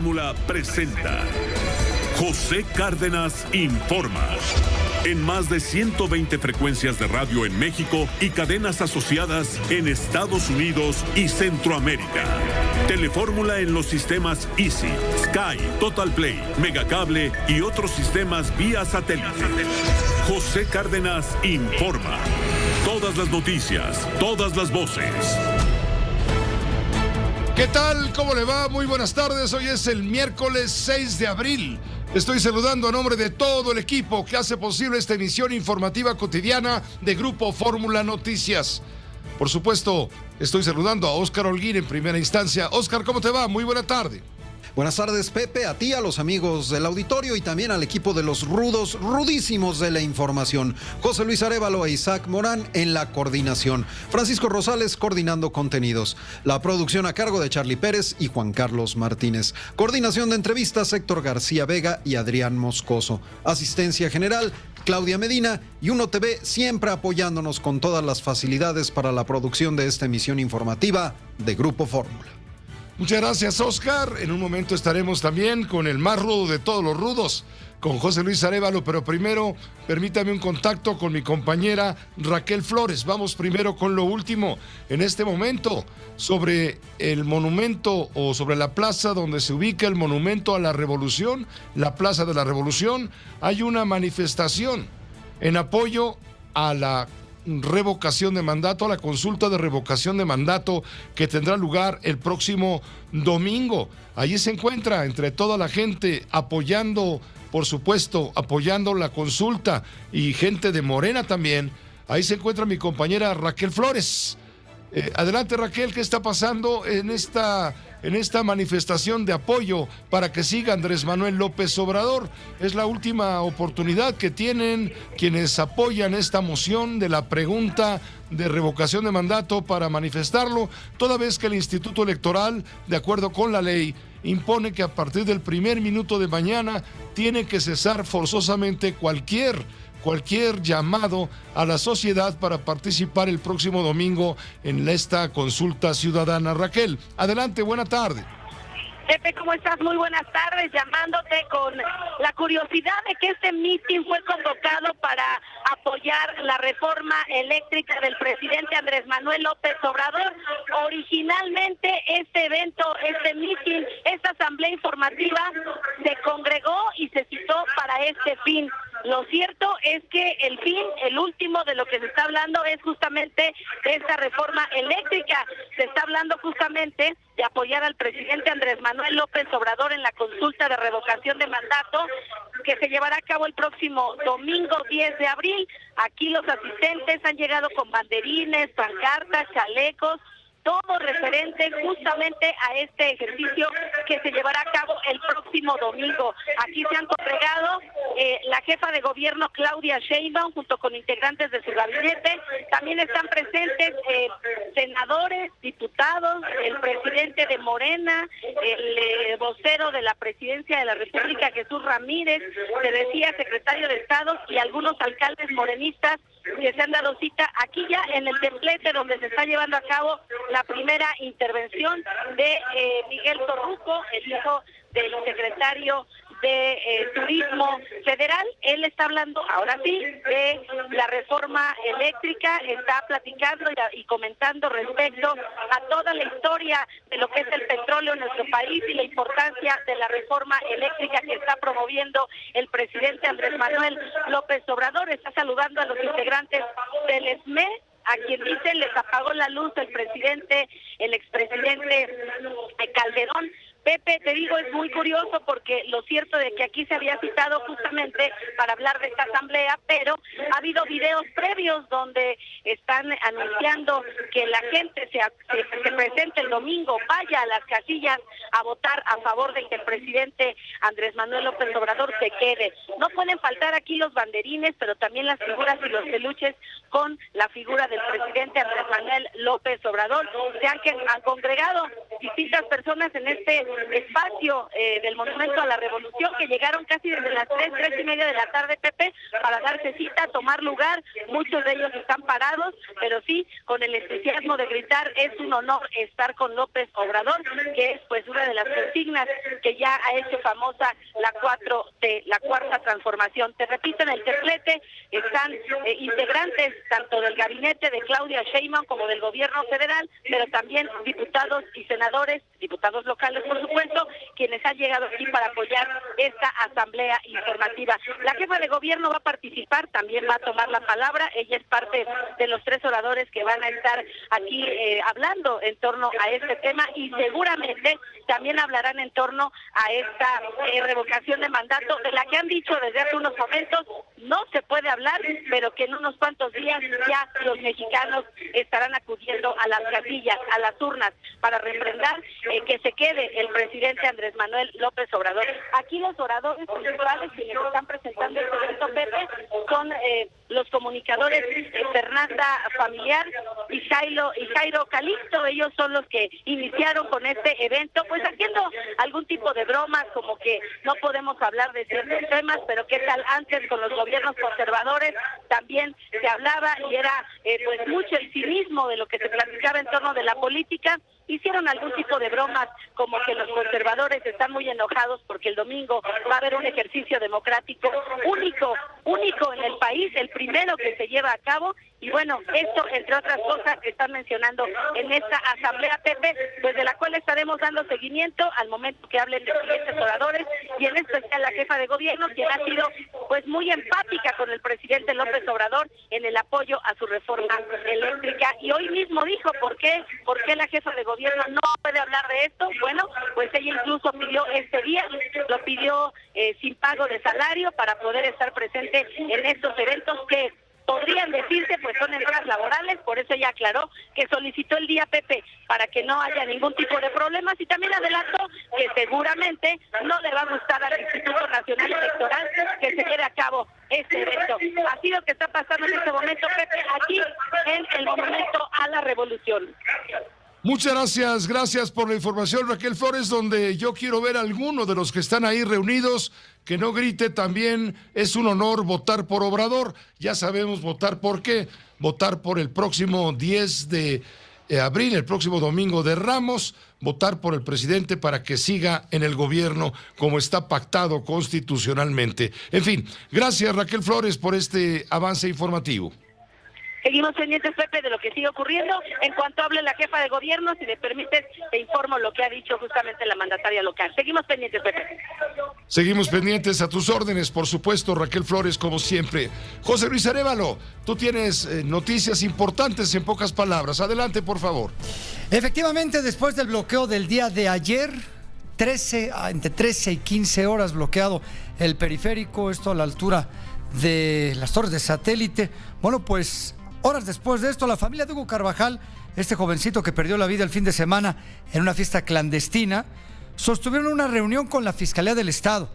Fórmula presenta José Cárdenas Informa. En más de 120 frecuencias de radio en México y cadenas asociadas en Estados Unidos y Centroamérica. Telefórmula en los sistemas Easy, Sky, Total Play, Megacable y otros sistemas vía satélite. José Cárdenas Informa. Todas las noticias, todas las voces. ¿Qué tal? ¿Cómo le va? Muy buenas tardes. Hoy es el miércoles 6 de abril. Estoy saludando a nombre de todo el equipo que hace posible esta emisión informativa cotidiana de Grupo Fórmula Noticias. Por supuesto, estoy saludando a Óscar Holguín en primera instancia. Óscar, ¿cómo te va? Muy buena tarde. Buenas tardes, Pepe, a ti, a los amigos del auditorio y también al equipo de los rudísimos de la información. José Luis Arévalo e Isaac Morán en la coordinación. Francisco Rosales coordinando contenidos. La producción a cargo de Charlie Pérez y Juan Carlos Martínez. Coordinación de entrevistas, Héctor García Vega y Adrián Moscoso. Asistencia general, Claudia Medina y Uno TV siempre apoyándonos con todas las facilidades para la producción de esta emisión informativa de Grupo Fórmula. Muchas gracias, Óscar. En un momento estaremos también con el más rudo de todos los rudos, con José Luis Arévalo, pero primero permítame un contacto con mi compañera Raquel Flores. Vamos primero con lo último en este momento sobre el monumento o sobre la plaza donde se ubica el monumento a la Revolución, la Plaza de la Revolución. Hay una manifestación en apoyo a la revocación de mandato, a la consulta de revocación de mandato que tendrá lugar el próximo domingo. Allí se encuentra entre toda la gente apoyando, por supuesto, apoyando la consulta y gente de Morena también. Ahí se encuentra mi compañera Raquel Flores. Adelante, Raquel, ¿qué está pasando en esta manifestación de apoyo para que siga Andrés Manuel López Obrador? Es la última oportunidad que tienen quienes apoyan esta moción de la pregunta de revocación de mandato para manifestarlo, toda vez que el Instituto Electoral, de acuerdo con la ley, impone que a partir del primer minuto de mañana tiene que cesar forzosamente cualquier llamado a la sociedad para participar el próximo domingo en esta consulta ciudadana. Raquel, adelante, buena tarde. Pepe, ¿cómo estás? Muy buenas tardes, llamándote con la curiosidad de que este mitin fue convocado para apoyar la reforma eléctrica del presidente Andrés Manuel López Obrador. Originalmente este evento, este mitin, esta asamblea informativa se congregó y se citó para este fin. Lo cierto es que el fin, el último de lo que se está hablando es justamente de esta reforma eléctrica. Se está hablando justamente de apoyar al presidente Andrés Manuel López Obrador en la consulta de revocación de mandato que se llevará a cabo el próximo domingo 10 de abril. Aquí los asistentes han llegado con banderines, pancartas, chalecos, todo referente justamente a este ejercicio que se llevará a cabo el próximo domingo. Aquí se han congregado la jefa de gobierno Claudia Sheinbaum junto con integrantes de su gabinete. También están presentes senadores, diputados, el presidente de Morena, el vocero de la presidencia de la República, Jesús Ramírez, se decía secretario de Estado, y algunos alcaldes morenistas que se han dado cita aquí ya en el templete donde se está llevando a cabo la primera intervención de Miguel Torruco, el hijo del secretario de Turismo Federal. Él está hablando ahora sí de la reforma eléctrica, está platicando y comentando respecto a toda la historia de lo que es el petróleo en nuestro país y la importancia de la reforma eléctrica que está promoviendo el presidente Andrés Manuel López Obrador. Está saludando a los integrantes del ESME, a quien dice les apagó la luz el expresidente Calderón. Pepe, te digo, es muy curioso porque lo cierto de que aquí se había citado justamente para hablar de esta asamblea, pero ha habido videos previos donde están anunciando que la gente se presente el domingo, vaya a las casillas a votar a favor de que el presidente Andrés Manuel López Obrador se quede. No pueden faltar aquí los banderines, pero también las figuras y los peluches con la figura del presidente Andrés Manuel López Obrador. Se han congregado distintas personas en este espacio del Monumento a la Revolución, que llegaron casi desde las 3:30 de la tarde, Pepe, para darse cita, tomar lugar. Muchos de ellos están parados, pero sí con el entusiasmo de gritar: es un honor estar con López Obrador, que es pues una de las consignas que ya ha hecho famosa la 4T, la cuarta transformación. Te repito, en el templete están integrantes tanto del gabinete de Claudia Sheinbaum como del gobierno federal, pero también diputados y senadores, diputados locales por supuesto, quienes han llegado aquí para apoyar esta asamblea informativa. La jefa de gobierno va a participar, también va a tomar la palabra. Ella es parte de los 3 oradores que van a estar aquí hablando en torno a este tema, y seguramente también hablarán en torno a esta revocación de mandato, de la que han dicho desde hace unos momentos no se puede hablar, pero que en unos cuantos días ya los mexicanos estarán acudiendo a las casillas, a las urnas, para refrendar que se quede el presidente Andrés Manuel López Obrador. Aquí los oradores principales quienes están presentando este evento, Pepe, son los comunicadores Fernanda Familiar y Jairo Calixto. Ellos son los que iniciaron con este evento, pues haciendo algún tipo de bromas, como que no podemos hablar de ciertos temas, pero qué tal antes con los gobiernos conservadores. También se hablaba y era pues mucho el cinismo de lo que se platicaba en torno de la política. Hicieron algún tipo de bromas, como que los conservadores están muy enojados porque el domingo va a haber un ejercicio democrático único en el país, el primero que se lleva a cabo. Y bueno, esto, entre otras cosas, que están mencionando en esta asamblea, Pepe, pues de la cual estaremos dando seguimiento al momento que hablen los siguientes oradores, y en especial la jefa de gobierno, quien ha sido pues muy empática con el presidente López Obrador en el apoyo a su reforma eléctrica. Y hoy mismo dijo por qué la jefa de gobierno no puede hablar de esto. Bueno, pues ella incluso pidió este día, lo pidió sin pago de salario, para poder estar presente en estos eventos que podrían decirse pues son en horas laborales. Por eso ella aclaró que solicitó el día, Pepe, para que no haya ningún tipo de problemas, y también adelantó que seguramente no le va a gustar al Instituto Nacional Electoral que se lleve a cabo este evento. Así lo que está pasando en este momento, Pepe, aquí en el Monumento a la Revolución. Muchas gracias por la información, Raquel Flores, donde yo quiero ver a alguno de los que están ahí reunidos que no grite también: es un honor votar por Obrador. Ya sabemos votar por qué, votar por el próximo 10 de abril, el próximo domingo de Ramos, votar por el presidente para que siga en el gobierno como está pactado constitucionalmente. En fin, gracias Raquel Flores por este avance informativo. Seguimos pendientes, Pepe, de lo que sigue ocurriendo. En cuanto hable la jefa de gobierno, si me permites, te informo lo que ha dicho justamente la mandataria local. Seguimos pendientes, Pepe. Seguimos pendientes, a tus órdenes, por supuesto, Raquel Flores, como siempre. José Luis Arévalo, tú tienes noticias importantes, en pocas palabras. Adelante, por favor. Efectivamente, después del bloqueo del día de ayer, entre 13 y 15 horas bloqueado el periférico, esto a la altura de las torres de satélite. Bueno, pues horas después de esto, la familia de Hugo Carvajal, este jovencito que perdió la vida el fin de semana en una fiesta clandestina, sostuvieron una reunión con la Fiscalía del Estado.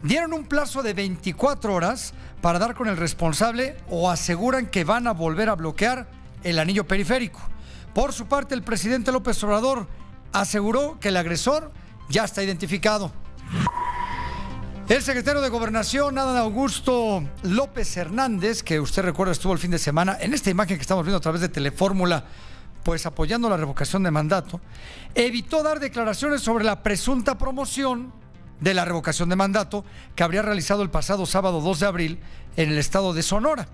Dieron un plazo de 24 horas para dar con el responsable, o aseguran que van a volver a bloquear el anillo periférico. Por su parte, el presidente López Obrador aseguró que el agresor ya está identificado. El secretario de Gobernación, Adán Augusto López Hernández, que usted recuerda estuvo el fin de semana en esta imagen que estamos viendo a través de Telefórmula, pues apoyando la revocación de mandato, evitó dar declaraciones sobre la presunta promoción de la revocación de mandato que habría realizado el pasado sábado 2 de abril en el estado de Sonora.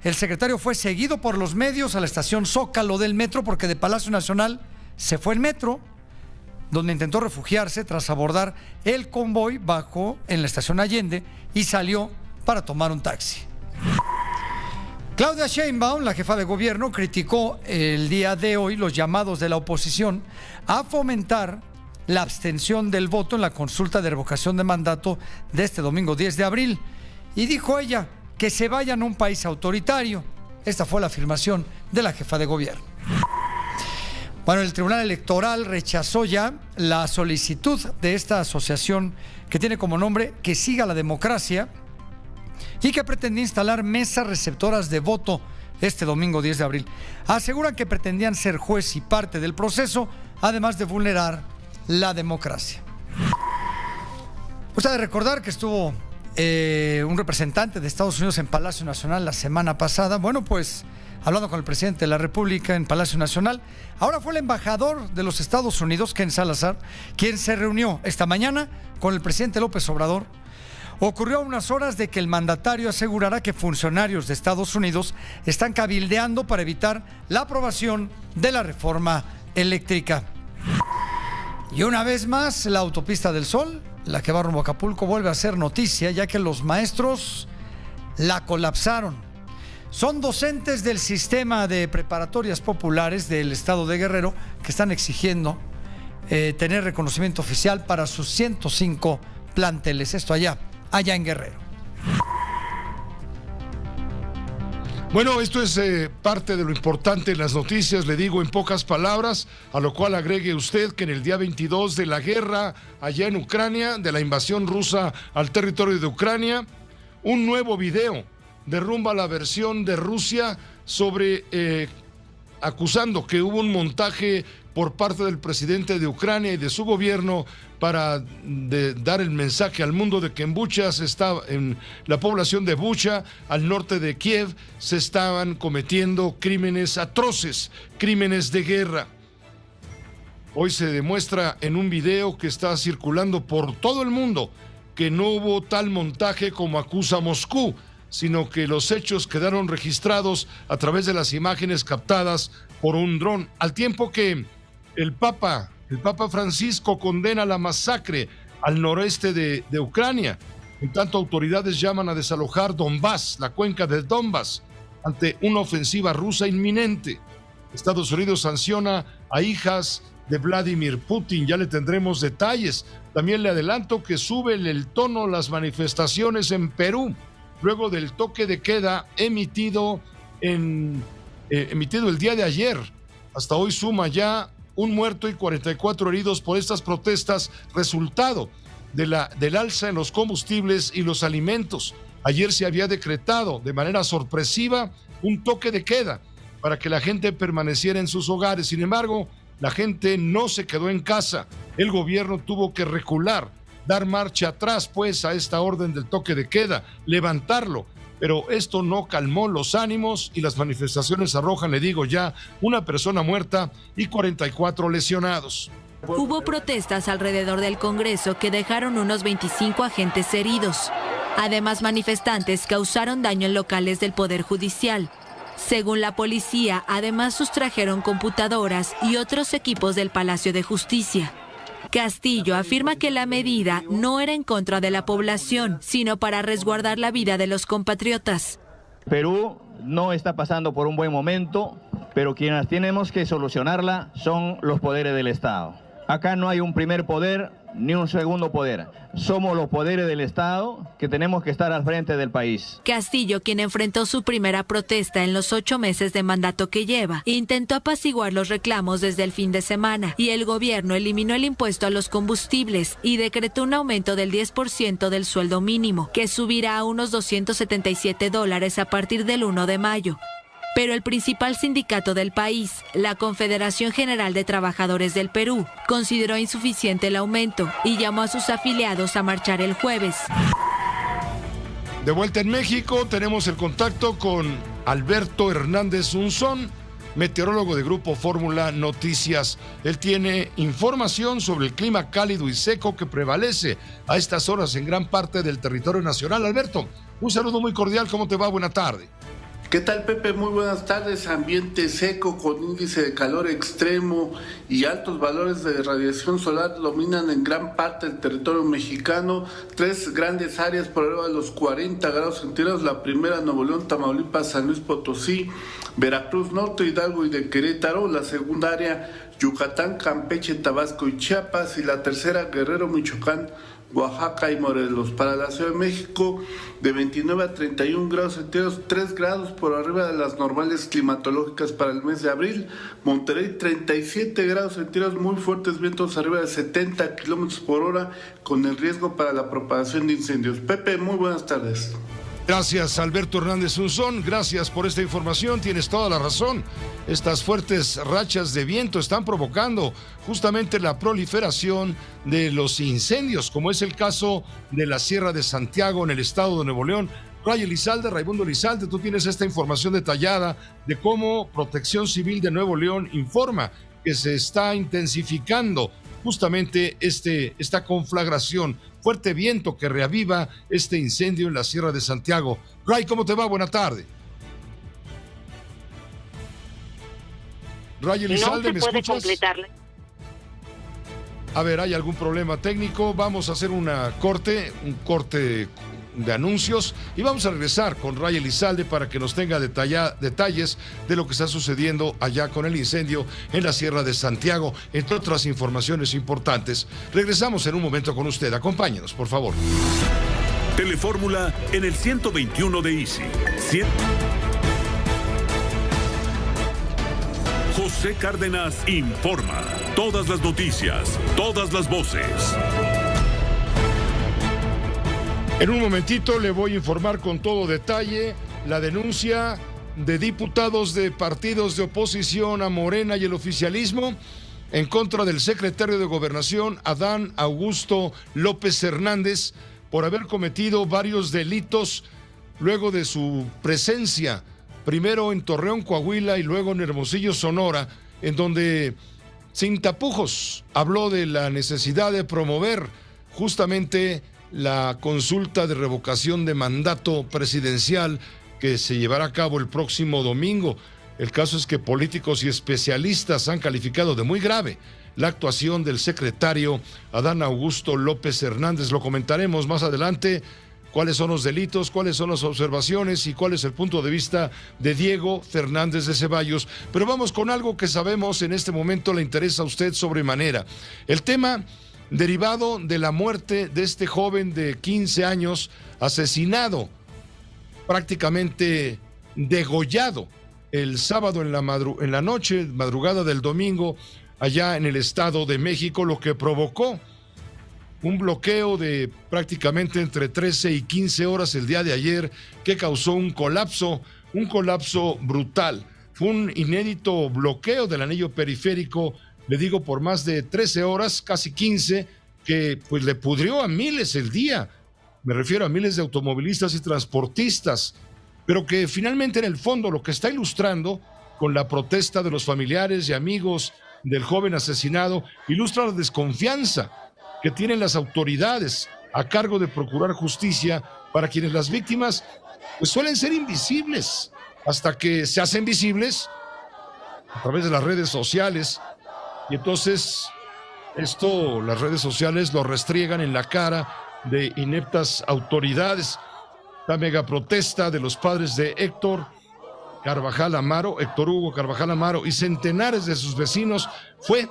El secretario fue seguido por los medios a la estación Zócalo del metro, porque de Palacio Nacional se fue el metro, donde intentó refugiarse tras abordar el convoy, bajó en la estación Allende y salió para tomar un taxi. Claudia Sheinbaum, la jefa de gobierno, criticó el día de hoy los llamados de la oposición a fomentar la abstención del voto en la consulta de revocación de mandato de este domingo 10 de abril. Y dijo ella que se vayan a un país autoritario. Esta fue la afirmación de la jefa de gobierno. Bueno, el Tribunal Electoral rechazó ya la solicitud de esta asociación que tiene como nombre Que Siga la Democracia y que pretendía instalar mesas receptoras de voto este domingo 10 de abril. Aseguran que pretendían ser juez y parte del proceso además de vulnerar la democracia. Usted debe recordar que estuvo un representante de Estados Unidos en Palacio Nacional la semana pasada. Bueno, pues hablando con el presidente de la República en Palacio Nacional. Ahora fue el embajador de los Estados Unidos, Ken Salazar, quien se reunió esta mañana con el presidente López Obrador. Ocurrió a unas horas de que el mandatario asegurara que funcionarios de Estados Unidos están cabildeando para evitar la aprobación de la reforma eléctrica. Y una vez más, la autopista del Sol, la que va rumbo a Acapulco, vuelve a ser noticia, ya que los maestros la colapsaron. Son docentes del sistema de preparatorias populares del estado de Guerrero que están exigiendo tener reconocimiento oficial para sus 105 planteles. Esto allá en Guerrero. Bueno, esto es parte de lo importante en las noticias, le digo en pocas palabras, a lo cual agregue usted que en el día 22 de la guerra allá en Ucrania, de la invasión rusa al territorio de Ucrania, un nuevo video derrumba la versión de Rusia sobre acusando que hubo un montaje por parte del presidente de Ucrania y de su gobierno para dar el mensaje al mundo de que en la población de Bucha, al norte de Kiev, se estaban cometiendo crímenes atroces, crímenes de guerra. Hoy se demuestra en un video que está circulando por todo el mundo que no hubo tal montaje como acusa Moscú, sino que los hechos quedaron registrados a través de las imágenes captadas por un dron, al tiempo que el Papa Francisco condena la masacre al noreste de Ucrania. En tanto, autoridades llaman a desalojar Donbass, la cuenca de Donbass, ante una ofensiva rusa inminente. Estados Unidos sanciona a hijas de Vladimir Putin, ya le tendremos detalles. También le adelanto que suben el tono las manifestaciones en Perú, luego del toque de queda emitido el día de ayer. Hasta hoy suma ya un muerto y 44 heridos por estas protestas, resultado del alza en los combustibles y los alimentos. Ayer se había decretado de manera sorpresiva un toque de queda para que la gente permaneciera en sus hogares. Sin embargo, la gente no se quedó en casa. El gobierno tuvo que recular, dar marcha atrás pues a esta orden del toque de queda, levantarlo, pero esto no calmó los ánimos y las manifestaciones arrojan, le digo ya, una persona muerta y 44 lesionados. Hubo protestas alrededor del Congreso que dejaron unos 25 agentes heridos. Además, manifestantes causaron daño en locales del Poder Judicial. Según la policía, además sustrajeron computadoras y otros equipos del Palacio de Justicia. Castillo afirma que la medida no era en contra de la población, sino para resguardar la vida de los compatriotas. Perú no está pasando por un buen momento, pero quienes tenemos que solucionarla son los poderes del Estado. Acá no hay un primer poder ni un segundo poder. Somos los poderes del Estado que tenemos que estar al frente del país. Castillo, quien enfrentó su primera protesta en los 8 meses de mandato que lleva, intentó apaciguar los reclamos desde el fin de semana y el gobierno eliminó el impuesto a los combustibles y decretó un aumento del 10% del sueldo mínimo, que subirá a unos $277 a partir del 1 de mayo. Pero el principal sindicato del país, la Confederación General de Trabajadores del Perú, consideró insuficiente el aumento y llamó a sus afiliados a marchar el jueves. De vuelta en México, tenemos el contacto con Alberto Hernández Unzón, meteorólogo de Grupo Fórmula Noticias. Él tiene información sobre el clima cálido y seco que prevalece a estas horas en gran parte del territorio nacional. Alberto, un saludo muy cordial, ¿cómo te va? Buena tarde. ¿Qué tal, Pepe? Muy buenas tardes. Ambiente seco con índice de calor extremo y altos valores de radiación solar dominan en gran parte del territorio mexicano. 3 grandes áreas por arriba de los 40 grados centígrados. La primera, Nuevo León, Tamaulipas, San Luis Potosí, Veracruz, Norte, Hidalgo y de Querétaro. La segunda área, Yucatán, Campeche, Tabasco y Chiapas. Y la tercera, Guerrero, Michoacán, Oaxaca y Morelos. Para la Ciudad de México, de 29 a 31 grados centígrados, 3 grados por arriba de las normales climatológicas para el mes de abril. Monterrey, 37 grados centígrados, muy fuertes vientos arriba de 70 kilómetros por hora, con el riesgo para la propagación de incendios. Pepe, muy buenas tardes. Gracias, Alberto Hernández Unzón. Gracias por esta información. Tienes toda la razón. Estas fuertes rachas de viento están provocando justamente la proliferación de los incendios, como es el caso de la Sierra de Santiago en el estado de Nuevo León. Raimundo Elizalde, tú tienes esta información detallada de cómo Protección Civil de Nuevo León informa que se está intensificando justamente esta conflagración, fuerte viento que reaviva este incendio en la Sierra de Santiago. Ray, ¿cómo te va? Buena tarde. Ray Elizalde, ¿me escuchas? Completarle. A ver, ¿hay algún problema técnico? Vamos a hacer un corte de anuncios y vamos a regresar con Ray Elizalde para que nos tenga detalles de lo que está sucediendo allá con el incendio en la Sierra de Santiago, entre otras informaciones importantes. Regresamos en un momento con usted. Acompáñenos, por favor. Telefórmula en el 121 de Easy. José Cárdenas informa. Todas las noticias, todas las voces. En un momentito le voy a informar con todo detalle la denuncia de diputados de partidos de oposición a Morena y el oficialismo en contra del secretario de Gobernación, Adán Augusto López Hernández, por haber cometido varios delitos luego de su presencia, primero en Torreón, Coahuila, y luego en Hermosillo, Sonora, en donde sin tapujos habló de la necesidad de promover justamente la consulta de revocación de mandato presidencial que se llevará a cabo el próximo domingo. El caso es que políticos y especialistas han calificado de muy grave la actuación del secretario Adán Augusto López Hernández. Lo comentaremos más adelante, cuáles son los delitos, cuáles son las observaciones y cuál es el punto de vista de Diego Fernández de Ceballos. Pero vamos con algo que sabemos en este momento le interesa a usted sobremanera. El tema derivado de la muerte de este joven de 15 años, asesinado, prácticamente degollado, el sábado en la noche, madrugada del domingo, allá en el Estado de México, lo que provocó un bloqueo de prácticamente entre 13 y 15 horas el día de ayer, que causó un colapso brutal. Fue un inédito bloqueo del anillo periférico, le digo, por más de 13 horas, casi 15, que pues le pudrió a miles el día. Me refiero a miles de automovilistas y transportistas, pero que finalmente en el fondo lo que está ilustrando con la protesta de los familiares y amigos del joven asesinado, ilustra la desconfianza que tienen las autoridades a cargo de procurar justicia para quienes las víctimas pues suelen ser invisibles, hasta que se hacen visibles a través de las redes sociales. Y entonces las redes sociales lo restriegan en la cara de ineptas autoridades. La mega protesta de los padres de Héctor Hugo Carvajal Amaro y centenares de sus vecinos fue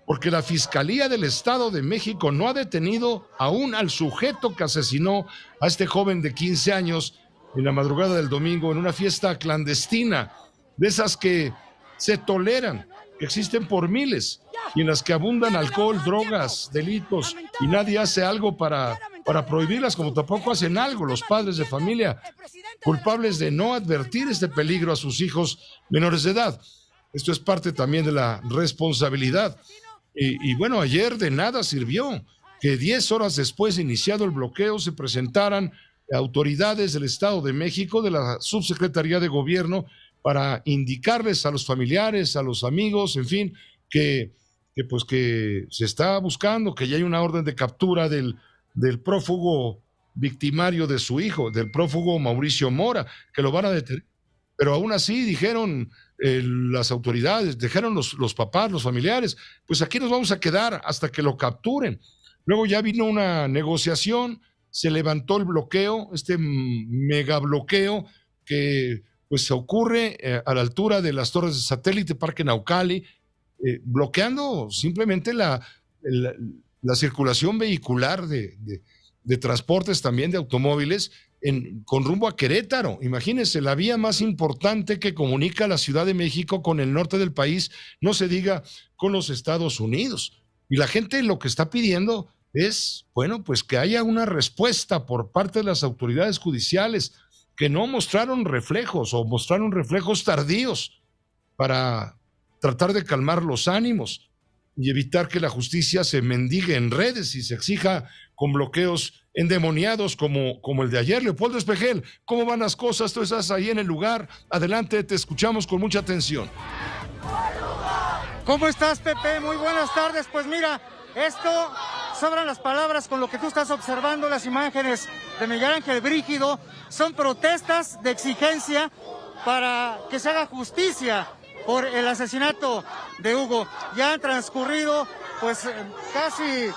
porque la Fiscalía del Estado de México no ha detenido aún al sujeto que asesinó a este joven de 15 años en la madrugada del domingo en una fiesta clandestina, de esas que se toleran, que existen por miles, y en las que abundan alcohol, drogas, delitos, y nadie hace algo para prohibirlas, como tampoco hacen algo los padres de familia culpables de no advertir este peligro a sus hijos menores de edad. Esto es parte también de la responsabilidad. Y bueno, ayer de nada sirvió que 10 horas después de iniciado el bloqueo se presentaran autoridades del Estado de México, de la Subsecretaría de Gobierno, para indicarles a los familiares, a los amigos, en fin, que se está buscando, que ya hay una orden de captura del prófugo victimario de su hijo, del prófugo Mauricio Mora, que lo van a detener. Pero aún así dijeron las autoridades, dijeron los papás, los familiares, pues aquí nos vamos a quedar hasta que lo capturen. Luego ya vino una negociación, se levantó el bloqueo, este mega bloqueo que pues se ocurre a la altura de las torres de satélite Parque Naucali, bloqueando simplemente la circulación vehicular de transportes, también de automóviles, con rumbo a Querétaro. Imagínense, la vía más importante que comunica la Ciudad de México con el norte del país, no se diga con los Estados Unidos. Y la gente lo que está pidiendo es, bueno, pues que haya una respuesta por parte de las autoridades judiciales que no mostraron reflejos o mostraron reflejos tardíos para tratar de calmar los ánimos y evitar que la justicia se mendigue en redes y se exija con bloqueos endemoniados como el de ayer. Leopoldo Espejel, ¿cómo van las cosas? Tú estás ahí en el lugar. Adelante, te escuchamos con mucha atención. ¿Cómo estás, Pepe? Muy buenas tardes. Pues mira, esto sobran las palabras con lo que tú estás observando. Las imágenes de Miguel Ángel Brígido son protestas de exigencia para que se haga justicia por el asesinato de Hugo. Ya han transcurrido pues casi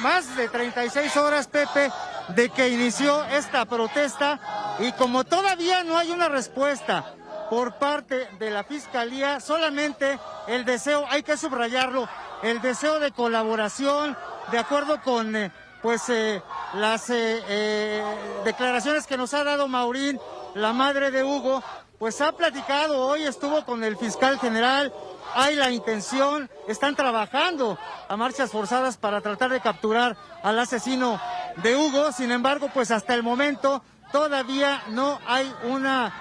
más de 36 horas, Pepe, de que inició esta protesta, y como todavía no hay una respuesta por parte de la Fiscalía, solamente el deseo, hay que subrayarlo, el deseo de colaboración, de acuerdo con las declaraciones que nos ha dado Maurín, la madre de Hugo, pues ha platicado, hoy estuvo con el fiscal general, hay la intención, están trabajando a marchas forzadas para tratar de capturar al asesino de Hugo. Sin embargo, pues hasta el momento todavía no hay una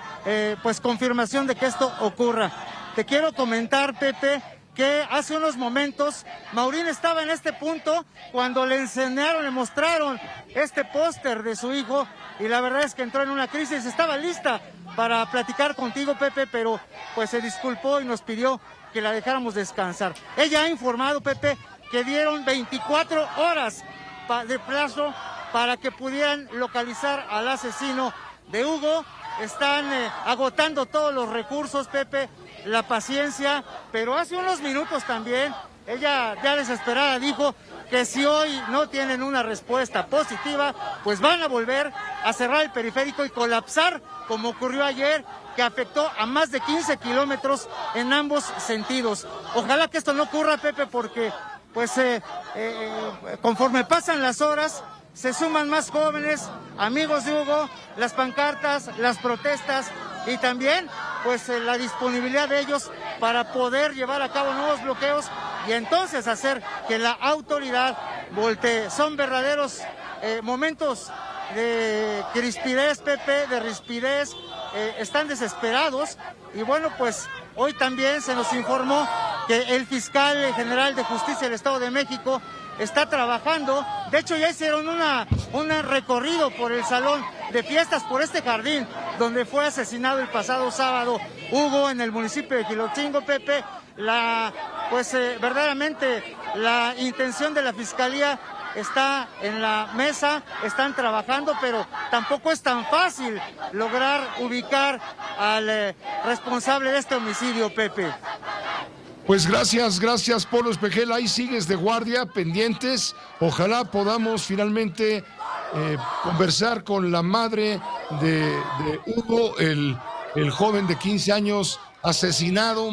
confirmación de que esto ocurra. Te quiero comentar, Pepe, que hace unos momentos Maurín estaba en este punto cuando le enseñaron, le mostraron este póster de su hijo, y la verdad es que entró en una crisis. Estaba lista para platicar contigo, Pepe, pero pues se disculpó y nos pidió que la dejáramos descansar. Ella ha informado, Pepe, que dieron 24 horas de plazo para que pudieran localizar al asesino de Hugo. Están agotando todos los recursos, Pepe, la paciencia, pero hace unos minutos también ella, ya desesperada, dijo que si hoy no tienen una respuesta positiva, pues van a volver a cerrar el periférico y colapsar, como ocurrió ayer, que afectó a más de 15 kilómetros en ambos sentidos. Ojalá que esto no ocurra, Pepe, porque pues conforme pasan las horas, se suman más jóvenes, amigos de Hugo, las pancartas, las protestas y también pues la disponibilidad de ellos para poder llevar a cabo nuevos bloqueos y entonces hacer que la autoridad voltee. Son verdaderos momentos de crispidez, Pepe, de rispidez, están desesperados, y bueno, pues hoy también se nos informó que el fiscal general de Justicia del Estado de México está trabajando. De hecho, ya hicieron un recorrido por el salón de fiestas, por este jardín donde fue asesinado el pasado sábado Hugo, en el municipio de Quilotzingo, Pepe. Verdaderamente la intención de la Fiscalía está en la mesa, están trabajando, pero tampoco es tan fácil lograr ubicar al responsable de este homicidio, Pepe. Pues gracias Polo Espejel, ahí sigues de guardia, pendientes. Ojalá podamos finalmente conversar con la madre de Hugo, el joven de 15 años asesinado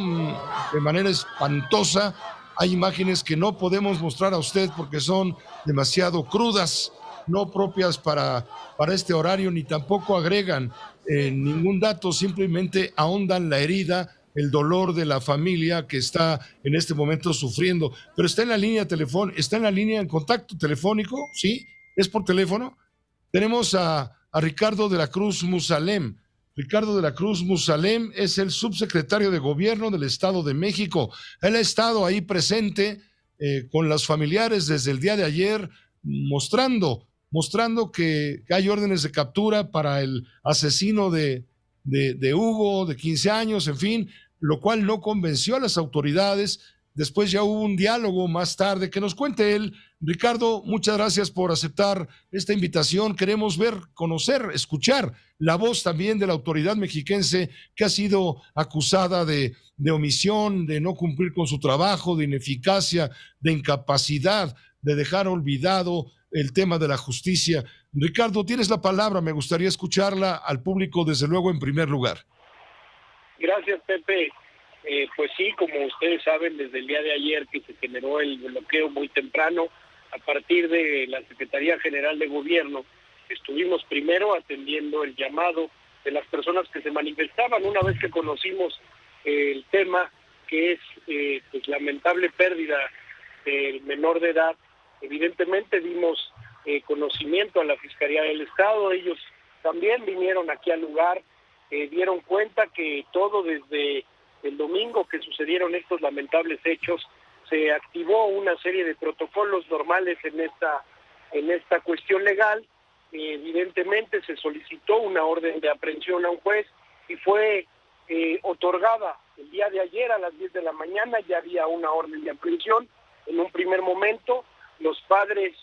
de manera espantosa. Hay imágenes que no podemos mostrar a usted porque son demasiado crudas, no propias para este horario, ni tampoco agregan ningún dato, simplemente ahondan la herida, el dolor de la familia que está en este momento sufriendo. Pero está en la línea telefónica, está en la línea en contacto telefónico, ¿sí? ¿Es por teléfono? Tenemos a Ricardo de la Cruz Musalem. Ricardo de la Cruz Musalem es el subsecretario de Gobierno del Estado de México. Él ha estado ahí presente con los familiares desde el día de ayer, mostrando que hay órdenes de captura para el asesino de Hugo, de 15 años, en fin, lo cual no convenció a las autoridades. Después ya hubo un diálogo más tarde. Que nos cuente él. Ricardo, muchas gracias por aceptar esta invitación. Queremos ver, conocer, escuchar la voz también de la autoridad mexiquense que ha sido acusada de omisión, de no cumplir con su trabajo, de ineficacia, de incapacidad, de dejar olvidado el tema de la justicia. Ricardo, tienes la palabra. Me gustaría escucharla al público, desde luego, en primer lugar. Gracias, Pepe. Pues sí, como ustedes saben, desde el día de ayer que se generó el bloqueo muy temprano, a partir de la Secretaría General de Gobierno, estuvimos primero atendiendo el llamado de las personas que se manifestaban una vez que conocimos el tema, que es pues lamentable pérdida del menor de edad. Evidentemente dimos conocimiento a la Fiscalía del Estado. Ellos también vinieron aquí al lugar, dieron cuenta que todo desde el domingo que sucedieron estos lamentables hechos, se activó una serie de protocolos normales en esta cuestión legal. Evidentemente se solicitó una orden de aprehensión a un juez y fue otorgada el día de ayer a las 10 de la mañana. Ya había una orden de aprehensión. En un primer momento los padres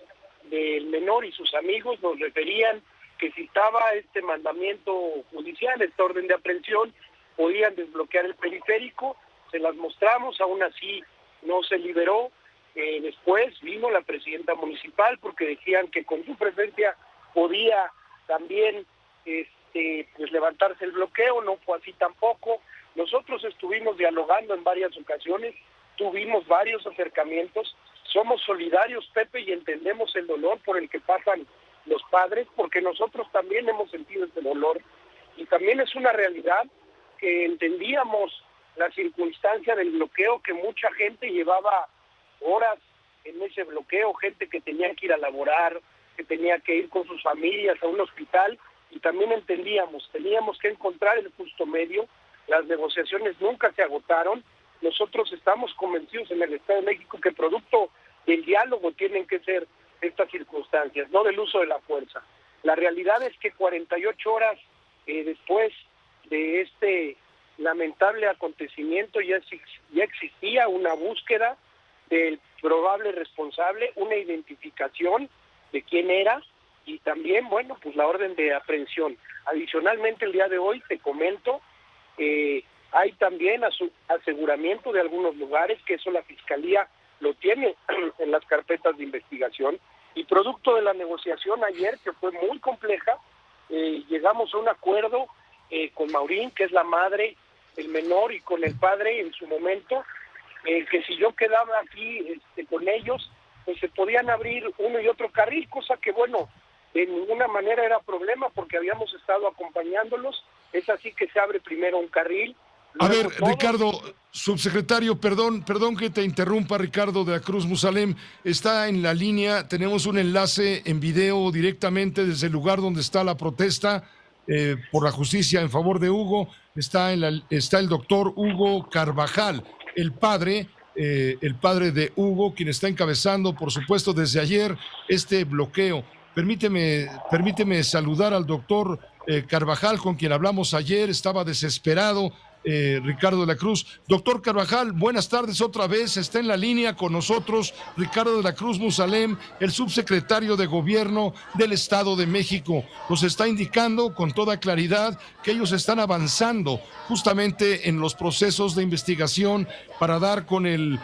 del menor y sus amigos nos referían que si estaba este mandamiento judicial, esta orden de aprehensión, podían desbloquear el periférico. Se las mostramos, aún así no se liberó. Después vino la presidenta municipal porque decían que con su presencia podía también pues levantarse el bloqueo. No fue así tampoco. Nosotros estuvimos dialogando en varias ocasiones, tuvimos varios acercamientos. Somos solidarios, Pepe, y entendemos el dolor por el que pasan los padres, porque nosotros también hemos sentido ese dolor. Y también es una realidad que entendíamos la circunstancia del bloqueo, que mucha gente llevaba horas en ese bloqueo, gente que tenía que ir a laborar, que tenía que ir con sus familias a un hospital, y también teníamos que encontrar el justo medio. Las negociaciones nunca se agotaron. Nosotros estamos convencidos en el Estado de México que producto del diálogo tienen que ser estas circunstancias, no del uso de la fuerza. La realidad es que 48 horas después de este lamentable acontecimiento ya existía una búsqueda del probable responsable, una identificación de quién era y también, bueno, pues la orden de aprehensión. Adicionalmente, el día de hoy, te comento, hay también aseguramiento de algunos lugares, que eso la Fiscalía lo tiene en las carpetas de investigación, y producto de la negociación ayer, que fue muy compleja, llegamos a un acuerdo con Maurín, que es la madre del menor, y con el padre en su momento, que si yo quedaba aquí con ellos, pues se podían abrir uno y otro carril, cosa que, bueno, de ninguna manera era problema porque habíamos estado acompañándolos. Es así que se abre primero un carril. A ver, Ricardo, subsecretario, perdón que te interrumpa, Ricardo de la Cruz Musalem, está en la línea, tenemos un enlace en video directamente desde el lugar donde está la protesta por la justicia en favor de Hugo. Está el doctor Hugo Carvajal, el padre de Hugo, quien está encabezando, por supuesto, desde ayer este bloqueo. Permíteme saludar al doctor Carvajal, con quien hablamos ayer. Estaba desesperado, Ricardo de la Cruz. Doctor Carvajal, buenas tardes otra vez. Está en la línea con nosotros Ricardo de la Cruz Musalem, el subsecretario de Gobierno del Estado de México. Nos está indicando con toda claridad que ellos están avanzando justamente en los procesos de investigación para dar con el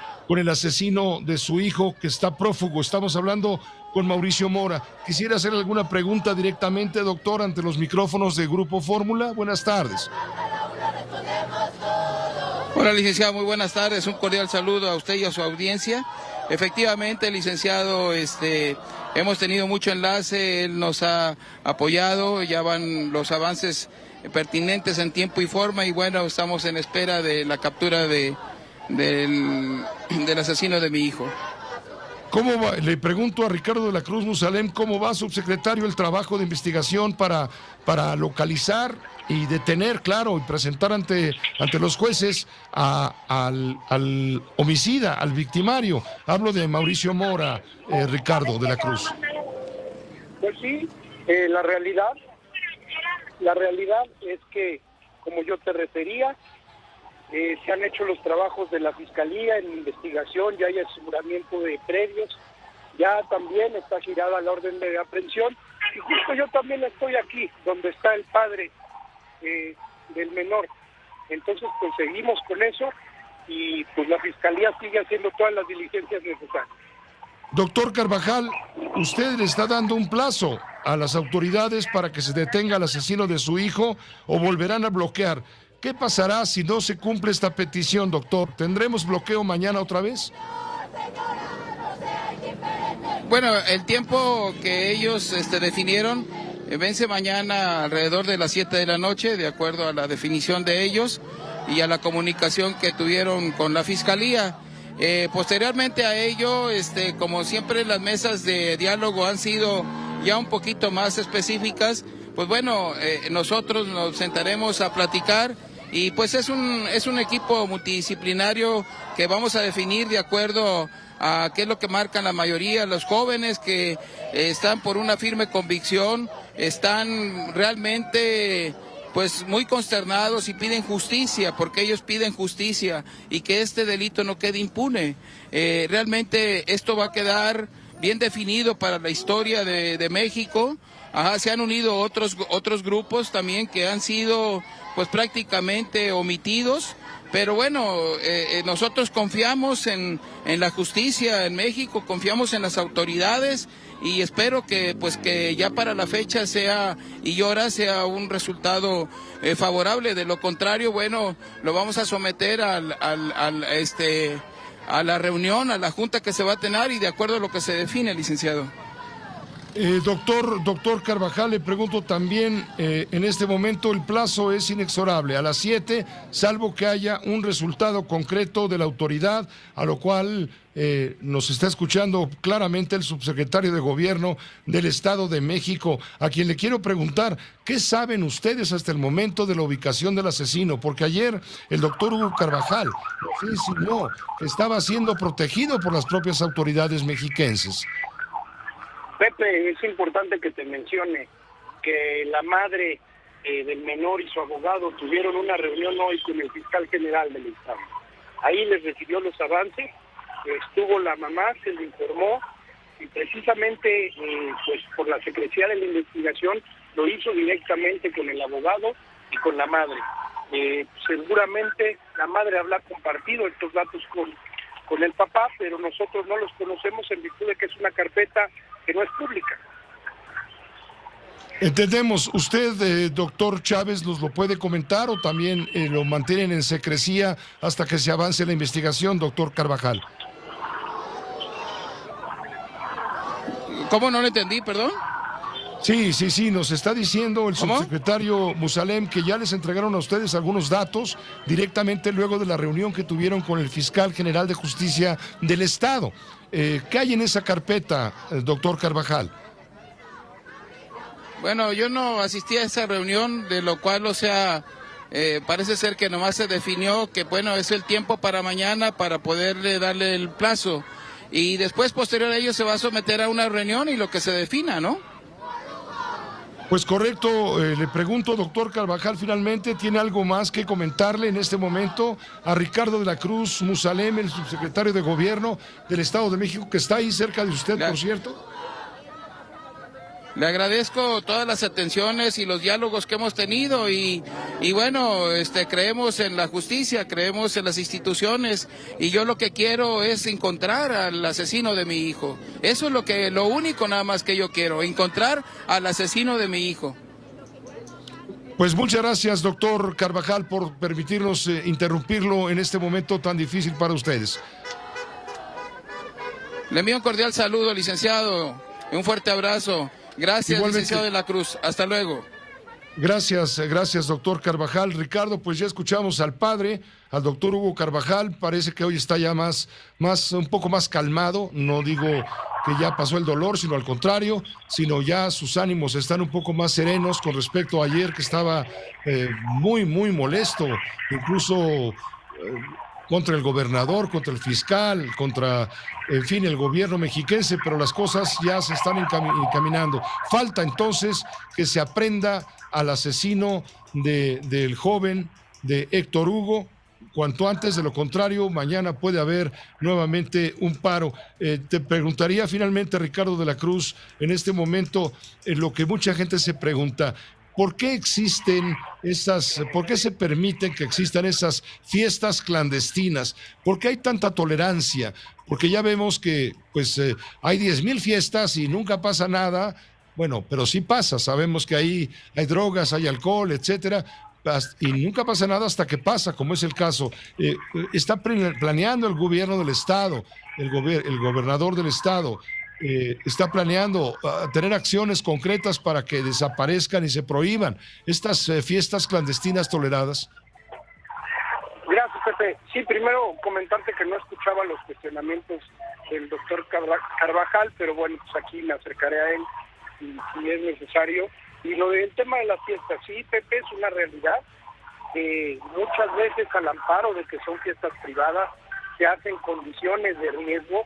asesino de su hijo, que está prófugo. Estamos hablando con Mauricio Mora. Quisiera hacer alguna pregunta directamente, doctor, ante los micrófonos de Grupo Fórmula. Buenas tardes. Hola, licenciado, muy buenas tardes. Un cordial saludo a usted y a su audiencia. Efectivamente, licenciado, hemos tenido mucho enlace, él nos ha apoyado, ya van los avances pertinentes en tiempo y forma, y bueno, estamos en espera de la captura del asesino de mi hijo. ¿Cómo va? Le pregunto a Ricardo de la Cruz Musalem, ¿cómo va, subsecretario, el trabajo de investigación para localizar y detener, claro, y presentar ante los jueces al homicida, al victimario? Hablo de Mauricio Mora, Ricardo de la Cruz. Pues sí, la realidad es que, como yo te refería, se han hecho los trabajos de la Fiscalía en investigación, ya hay aseguramiento de predios, ya también está girada la orden de aprehensión, y justo yo también estoy aquí, donde está el padre del menor. Entonces, pues seguimos con eso, y pues la Fiscalía sigue haciendo todas las diligencias necesarias. Doctor Carvajal, usted le está dando un plazo a las autoridades para que se detenga al asesino de su hijo, o volverán a bloquear. ¿Qué pasará si no se cumple esta petición, doctor? ¿Tendremos bloqueo mañana otra vez? Bueno, el tiempo que ellos definieron vence mañana alrededor de las 7 de la noche, de acuerdo a la definición de ellos y a la comunicación que tuvieron con la Fiscalía. Posteriormente a ello, como siempre, las mesas de diálogo han sido ya un poquito más específicas, pues bueno, nosotros nos sentaremos a platicar y pues es un equipo multidisciplinario que vamos a definir de acuerdo a qué es lo que marcan la mayoría, los jóvenes que están por una firme convicción, están realmente pues muy consternados y piden justicia, porque ellos piden justicia y que este delito no quede impune. Realmente esto va a quedar bien definido para la historia de México. Se han unido otros grupos también que han sido pues prácticamente omitidos, pero bueno, nosotros confiamos en la justicia en México, confiamos en las autoridades y espero que pues que ya para la fecha sea sea un resultado favorable. De lo contrario, bueno, lo vamos a someter a la reunión, a la junta que se va a tener y de acuerdo a lo que se define, licenciado. Doctor Carvajal, le pregunto también, en este momento el plazo es inexorable, a las 7, salvo que haya un resultado concreto de la autoridad, a lo cual nos está escuchando claramente el subsecretario de Gobierno del Estado de México, a quien le quiero preguntar, ¿qué saben ustedes hasta el momento de la ubicación del asesino? Porque ayer el doctor Hugo Carvajal insinuó que estaba siendo protegido por las propias autoridades mexiquenses. Pepe, es importante que te mencione que la madre del menor y su abogado tuvieron una reunión hoy con el fiscal general del Estado. Ahí les recibió los avances, estuvo la mamá, se le informó y precisamente pues por la secrecía de la investigación lo hizo directamente con el abogado y con la madre. Seguramente la madre habrá compartido estos datos con el papá, pero nosotros no los conocemos en virtud de que es una carpeta que no es pública. Entendemos. ¿Usted, doctor Chávez, nos lo puede comentar o también lo mantienen en secrecía hasta que se avance la investigación, doctor Carvajal? ¿Cómo? No lo entendí, perdón. Sí, nos está diciendo el subsecretario Musalem que ya les entregaron a ustedes algunos datos directamente luego de la reunión que tuvieron con el fiscal general de justicia del Estado. ¿Qué hay en esa carpeta, doctor Carvajal? Bueno, yo no asistí a esa reunión, de lo cual, parece ser que nomás se definió que, bueno, es el tiempo para mañana para poderle darle el plazo. Y después, posterior a ello, se va a someter a una reunión y lo que se defina, ¿no? Pues correcto, le pregunto, doctor Carvajal, finalmente, ¿tiene algo más que comentarle en este momento a Ricardo de la Cruz Musalem, el subsecretario de Gobierno del Estado de México, que está ahí cerca de usted, por cierto? Le agradezco todas las atenciones y los diálogos que hemos tenido y bueno, creemos en la justicia, creemos en las instituciones y yo lo que quiero es encontrar al asesino de mi hijo. Eso es lo único nada más que yo quiero, encontrar al asesino de mi hijo. Pues muchas gracias, doctor Carvajal, por permitirnos interrumpirlo en este momento tan difícil para ustedes. Le envío un cordial saludo, licenciado, un fuerte abrazo. Gracias, igualmente, licenciado de la Cruz. Hasta luego. Gracias, doctor Carvajal. Ricardo, pues ya escuchamos al padre, al doctor Hugo Carvajal. Parece que hoy está ya un poco más calmado. No digo que ya pasó el dolor, sino al contrario, sino ya sus ánimos están un poco más serenos con respecto a ayer, que estaba muy molesto, incluso contra el gobernador, contra el fiscal, contra, en fin, el gobierno mexiquense, pero las cosas ya se están encaminando. Falta entonces que se aprenda al asesino del joven, de Héctor Hugo, cuanto antes. De lo contrario, mañana puede haber nuevamente un paro. Te preguntaría finalmente, Ricardo de la Cruz, en este momento, lo que mucha gente se pregunta: ¿por qué por qué se permiten que existan esas fiestas clandestinas? ¿Por qué hay tanta tolerancia? Porque ya vemos que pues hay 10,000 fiestas y nunca pasa nada. Bueno, pero sí pasa. Sabemos que ahí hay drogas, hay alcohol, etcétera, y nunca pasa nada hasta que pasa, como es el caso. Está planeando el gobierno del Estado, el gobernador del Estado, está planeando tener acciones concretas para que desaparezcan y se prohíban estas fiestas clandestinas toleradas. Gracias, Pepe. Sí, primero comentarte que no escuchaba los cuestionamientos del doctor Carvajal, pero bueno, pues aquí me acercaré a él. si es necesario. Y lo del tema de las fiestas, sí, Pepe, es una realidad. Muchas veces al amparo de que son fiestas privadas se hacen condiciones de riesgo,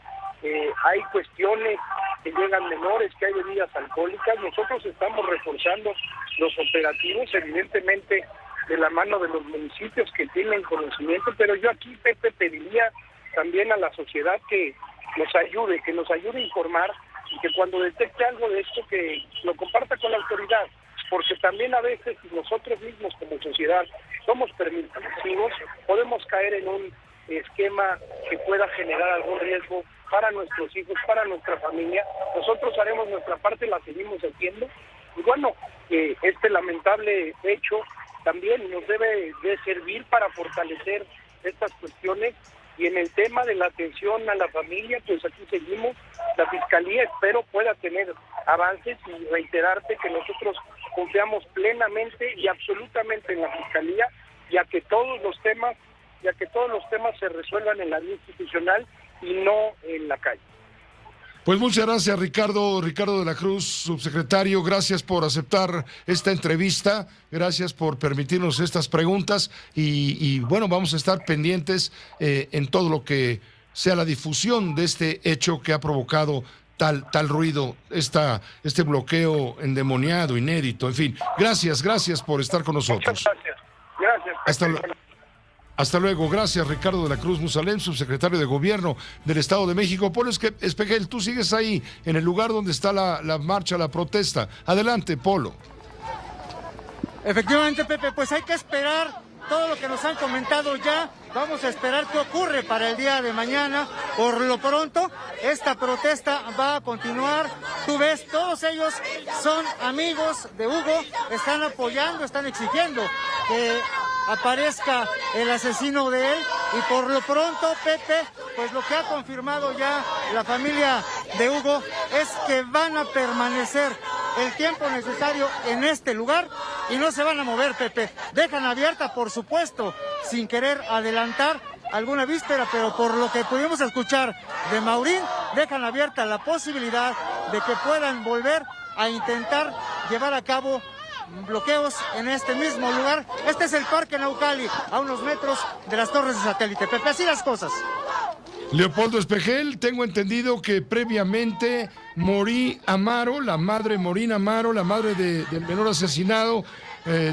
hay cuestiones que llegan menores, que hay bebidas alcohólicas. Nosotros estamos reforzando los operativos, evidentemente de la mano de los municipios que tienen conocimiento, pero yo aquí, Pepe, pediría también a la sociedad que nos ayude a informar, y que cuando detecte algo de esto que lo comparta con la autoridad, porque también a veces si nosotros mismos como sociedad somos permisivos, podemos caer en un esquema que pueda generar algún riesgo para nuestros hijos, para nuestra familia. Nosotros haremos nuestra parte, la seguimos haciendo, y bueno, este lamentable hecho también nos debe de servir para fortalecer estas cuestiones. Y en el tema de la atención a la familia, pues aquí seguimos. La Fiscalía espero pueda tener avances, y reiterarte que nosotros confiamos plenamente y absolutamente en la Fiscalía, ya que todos los temas se resuelvan en la vía institucional y no en la calle. Pues muchas gracias, Ricardo de la Cruz, subsecretario. Gracias por aceptar esta entrevista, gracias por permitirnos estas preguntas y bueno, vamos a estar pendientes en todo lo que sea la difusión de este hecho que ha provocado tal ruido, este bloqueo endemoniado, inédito, en fin. Gracias por estar con nosotros. Muchas gracias. Hasta luego. Gracias, Ricardo de la Cruz Musalem, subsecretario de Gobierno del Estado de México. Polo Espejel, tú sigues ahí, en el lugar donde está la marcha, la protesta. Adelante, Polo. Efectivamente, Pepe, pues hay que esperar todo lo que nos han comentado ya. Vamos a esperar qué ocurre para el día de mañana. Por lo pronto, esta protesta va a continuar. Tú ves, todos ellos son amigos de Hugo, están apoyando, están exigiendo que aparezca el asesino de él, y por lo pronto, Pepe, pues lo que ha confirmado ya la familia de Hugo es que van a permanecer el tiempo necesario en este lugar y no se van a mover, Pepe. Dejan abierta, por supuesto, sin querer adelantar alguna víspera, pero por lo que pudimos escuchar de Maurín, dejan abierta la posibilidad de que puedan volver a intentar llevar a cabo bloqueos en este mismo lugar. Este es el Parque Naucali, a unos metros de las torres de satélite. Pepe, así las cosas. Leopoldo Espejel, tengo entendido que previamente Morín Amaro, la madre Morín Amaro, la madre del menor asesinado,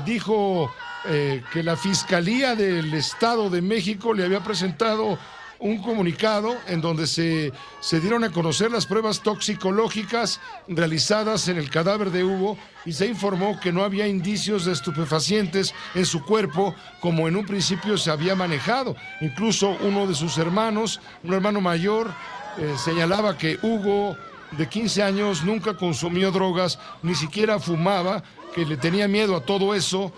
dijo que la Fiscalía del Estado de México le había presentado un comunicado en donde se dieron a conocer las pruebas toxicológicas realizadas en el cadáver de Hugo y se informó que no había indicios de estupefacientes en su cuerpo como en un principio se había manejado. Incluso uno de sus hermanos, un hermano mayor, señalaba que Hugo, de 15 años, nunca consumió drogas, ni siquiera fumaba, que le tenía miedo a todo eso,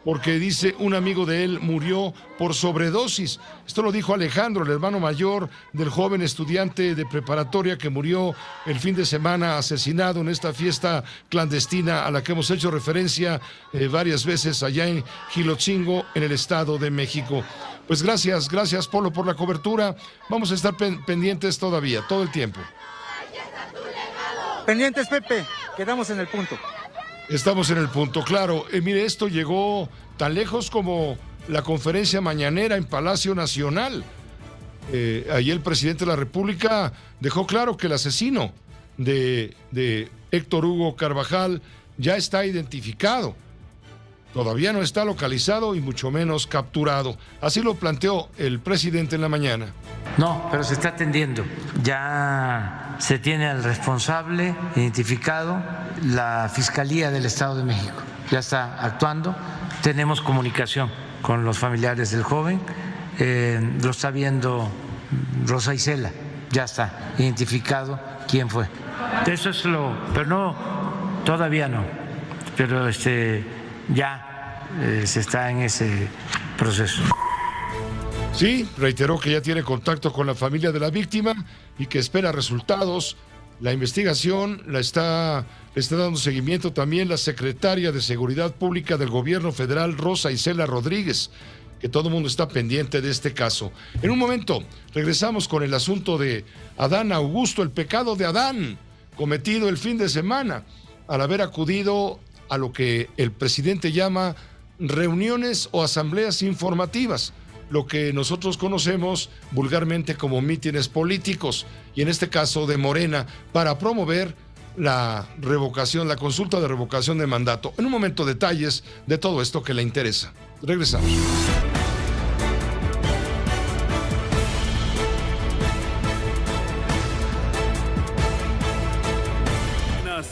porque dice un amigo de él murió por sobredosis. Esto lo dijo Alejandro, el hermano mayor del joven estudiante de preparatoria que murió el fin de semana asesinado en esta fiesta clandestina a la que hemos hecho referencia varias veces allá en Gilotzingo, en el Estado de México. Pues gracias Polo por la cobertura. Vamos a estar pendientes todavía, todo el tiempo. Pendientes, Pepe, quedamos en el punto. Estamos en el punto, claro. Mire, esto llegó tan lejos como la conferencia mañanera en Palacio Nacional. Ahí el presidente de la República dejó claro que el asesino de Héctor Hugo Carvajal ya está identificado. Todavía no está localizado y mucho menos capturado. Así lo planteó el presidente en la mañana. No, pero se está atendiendo. Ya se tiene al responsable identificado. La Fiscalía del Estado de México ya está actuando. Tenemos comunicación con los familiares del joven. Lo está viendo Rosa Isela. Ya está identificado quién fue. Eso es pero no, todavía no. Pero ya se está en ese proceso. Sí, reiteró que ya tiene contacto con la familia de la víctima y que espera resultados. La investigación le está dando seguimiento también la secretaria de Seguridad Pública del Gobierno Federal, Rosa Isela Rodríguez, que todo el mundo está pendiente de este caso. En un momento regresamos con el asunto de Adán Augusto, el pecado de Adán. cometido el fin de semana al haber acudido a lo que el presidente llama reuniones o asambleas informativas, lo que nosotros conocemos vulgarmente como mítines políticos, y en este caso de Morena, para promover la revocación, la consulta de revocación de mandato. En un momento, detalles de todo esto que le interesa. Regresamos.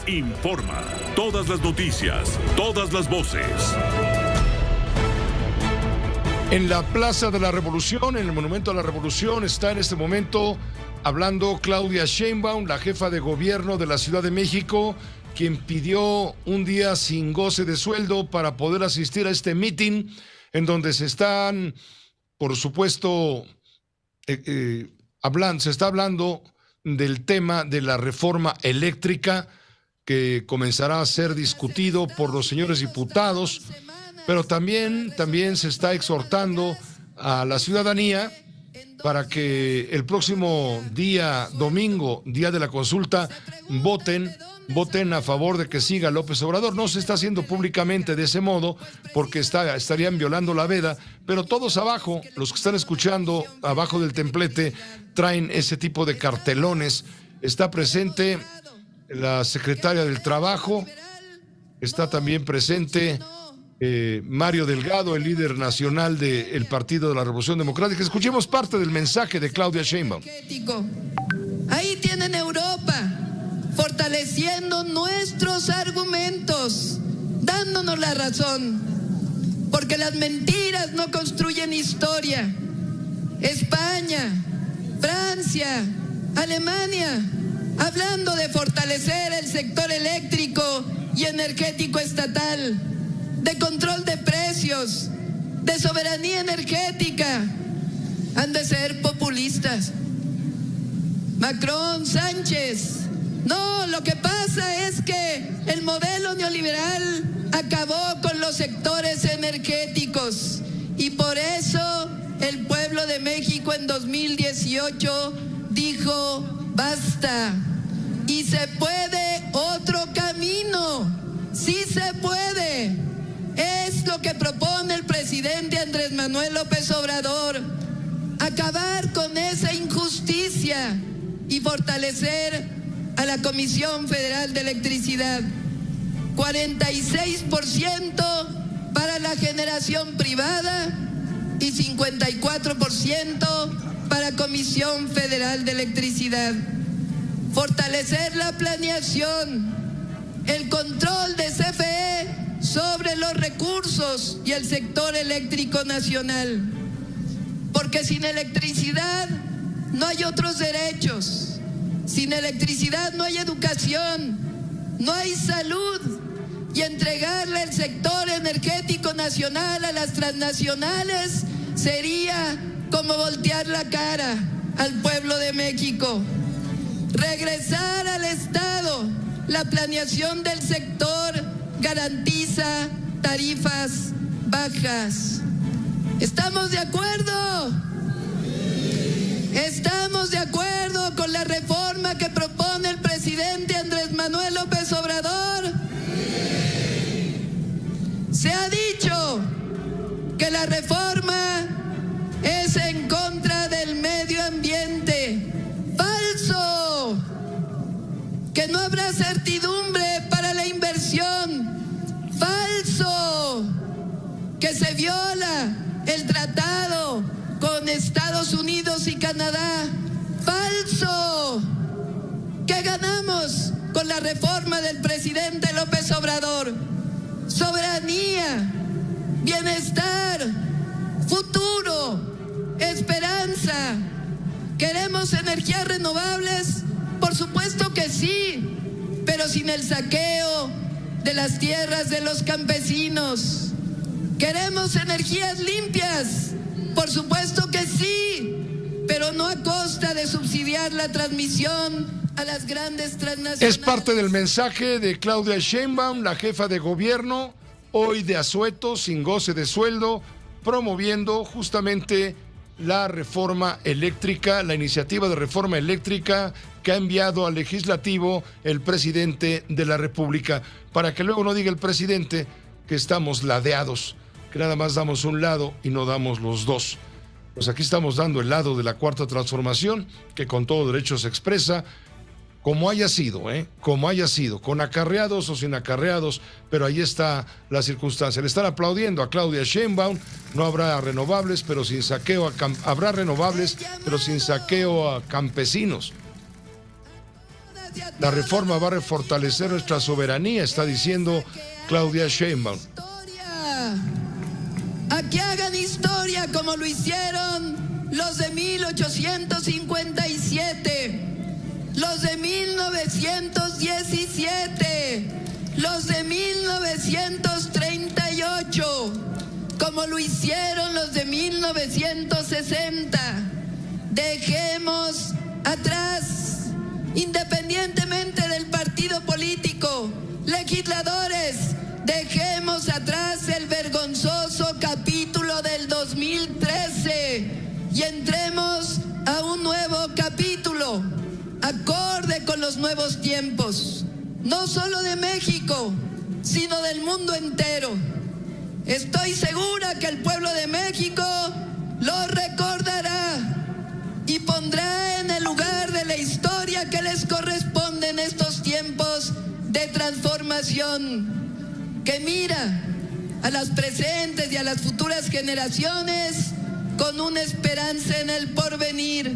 Informa. Todas las noticias, todas las voces. En la Plaza de la Revolución, en el Monumento a la Revolución, está en este momento hablando Claudia Sheinbaum, la jefa de gobierno de la Ciudad de México, quien pidió un día sin goce de sueldo para poder asistir a este meeting, en donde se están, por supuesto, se está hablando del tema de la reforma eléctrica, que comenzará a ser discutido por los señores diputados, pero también se está exhortando a la ciudadanía para que el próximo día domingo, día de la consulta, voten a favor de que siga López Obrador. No se está haciendo públicamente de ese modo porque estarían violando la veda, pero todos abajo, los que están escuchando abajo del templete, traen ese tipo de cartelones. Está presente la secretaria del Trabajo, está también presente Mario Delgado, el líder nacional del Partido de la Revolución Democrática. Escuchemos parte del mensaje de Claudia Sheinbaum. Ahí tienen Europa, fortaleciendo nuestros argumentos, dándonos la razón, porque las mentiras no construyen historia. España, Francia, Alemania, hablando de fortalecer el sector eléctrico y energético estatal, de control de precios, de soberanía energética, han de ser populistas. Macron, Sánchez, no, lo que pasa es que el modelo neoliberal acabó con los sectores energéticos y por eso el pueblo de México en 2018 dijo: basta. Y se puede otro camino. Sí se puede. Es lo que propone el presidente Andrés Manuel López Obrador. Acabar con esa injusticia y fortalecer a la Comisión Federal de Electricidad. 46% para la generación privada y 54% para Comisión Federal de Electricidad. Fortalecer la planeación, el control de CFE sobre los recursos y el sector eléctrico nacional. Porque sin electricidad no hay otros derechos, sin electricidad no hay educación, no hay salud, y entregarle el sector energético nacional a las transnacionales sería como voltear la cara al pueblo de México. Regresar al Estado la planeación del sector garantiza tarifas bajas. ¿Estamos de acuerdo? ¿Estamos de acuerdo con la reforma que propone el presidente Andrés Manuel López Obrador? Se ha dicho que la reforma es en contra del medio ambiente. ¡Falso! Que no habrá certidumbre para la inversión. ¡Falso! Que se viola el tratado con Estados Unidos y Canadá. ¡Falso! ¿Qué ganamos con la reforma del presidente López Obrador? Soberanía, bienestar, futuro, esperanza. ¿Queremos energías renovables? Por supuesto que sí, pero sin el saqueo de las tierras de los campesinos. ¿Queremos energías limpias? Por supuesto que sí, pero no a costa de subsidiar la transmisión a las grandes transnacionales. Es parte del mensaje de Claudia Sheinbaum, la jefa de gobierno, hoy de asueto, sin goce de sueldo, promoviendo justamente la reforma eléctrica, la iniciativa de reforma eléctrica que ha enviado al legislativo el presidente de la República, para que luego no diga el presidente que estamos ladeados, que nada más damos un lado y no damos los dos. Pues aquí estamos dando el lado de la Cuarta Transformación, que con todo derecho se expresa, como haya sido, con acarreados o sin acarreados, pero ahí está la circunstancia. Le están aplaudiendo a Claudia Sheinbaum. No habrá renovables, pero sin saqueo habrá renovables, pero sin saqueo a campesinos. La reforma va a fortalecer nuestra soberanía, está diciendo Claudia Sheinbaum. A que hagan historia como lo hicieron los de 1857. Los de 1917, los de 1938, como lo hicieron los de 1960. Dejemos atrás, independientemente del partido político, legisladores, dejemos atrás el vergonzoso capítulo del 2013 y entremos a un nuevo capítulo, acorde con los nuevos tiempos, no solo de México, sino del mundo entero. Estoy segura que el pueblo de México lo recordará y pondrá en el lugar de la historia que les corresponde en estos tiempos de transformación, que mira a las presentes y a las futuras generaciones con una esperanza en el porvenir.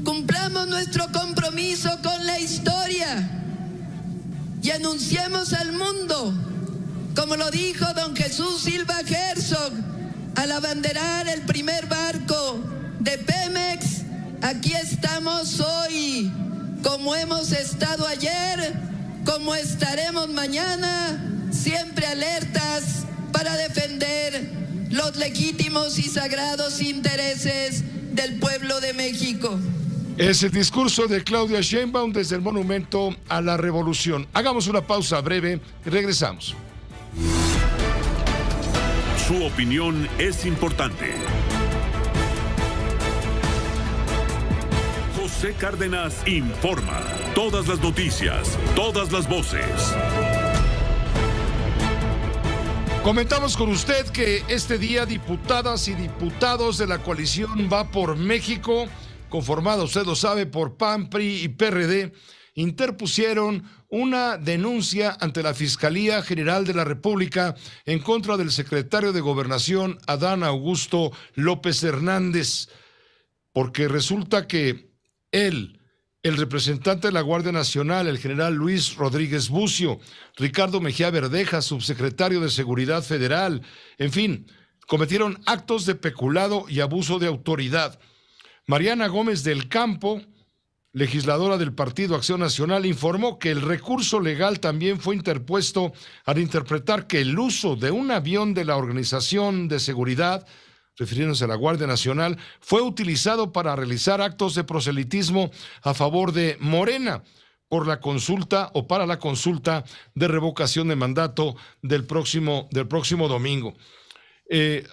Cumplamos nuestro compromiso con la historia y anunciemos al mundo, como lo dijo don Jesús Silva Herzog al abanderar el primer barco de Pemex: aquí estamos hoy, como hemos estado ayer, como estaremos mañana, siempre alertas para defender los legítimos y sagrados intereses del pueblo de México. Es el discurso de Claudia Sheinbaum desde el Monumento a la Revolución. Hagamos una pausa breve y regresamos. Su opinión es importante. José Cárdenas informa. Todas las noticias, todas las voces. Comentamos con usted que este día diputadas y diputados de la coalición Va por México, conformada, usted lo sabe, por PAN, PRI y PRD, interpusieron una denuncia ante la Fiscalía General de la República en contra del secretario de Gobernación, Adán Augusto López Hernández, porque resulta que él, el representante de la Guardia Nacional, el general Luis Rodríguez Bucio, Ricardo Mejía Verdeja, subsecretario de Seguridad Federal, en fin, cometieron actos de peculado y abuso de autoridad. Mariana Gómez del Campo, legisladora del Partido Acción Nacional, informó que el recurso legal también fue interpuesto al interpretar que el uso de un avión de la Organización de Seguridad, refiriéndose a la Guardia Nacional, fue utilizado para realizar actos de proselitismo a favor de Morena por la consulta o para la consulta de revocación de mandato del próximo domingo. En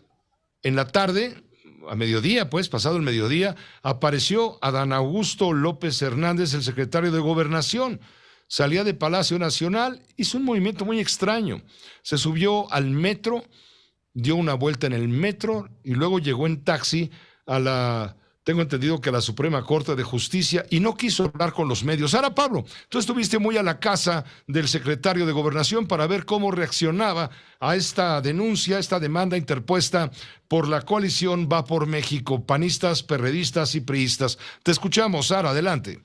la tarde, a mediodía, pasado el mediodía, apareció Adán Augusto López Hernández, el secretario de Gobernación. Salía de Palacio Nacional, hizo un movimiento muy extraño. Se subió al metro, dio una vuelta en el metro y luego llegó en taxi tengo entendido que a la Suprema Corte de Justicia, y no quiso hablar con los medios. Ahora, Pablo, tú estuviste muy a la casa del secretario de Gobernación para ver cómo reaccionaba a esta denuncia, esta demanda interpuesta por la coalición Va por México, panistas, perredistas y priistas. Te escuchamos, Sara, adelante.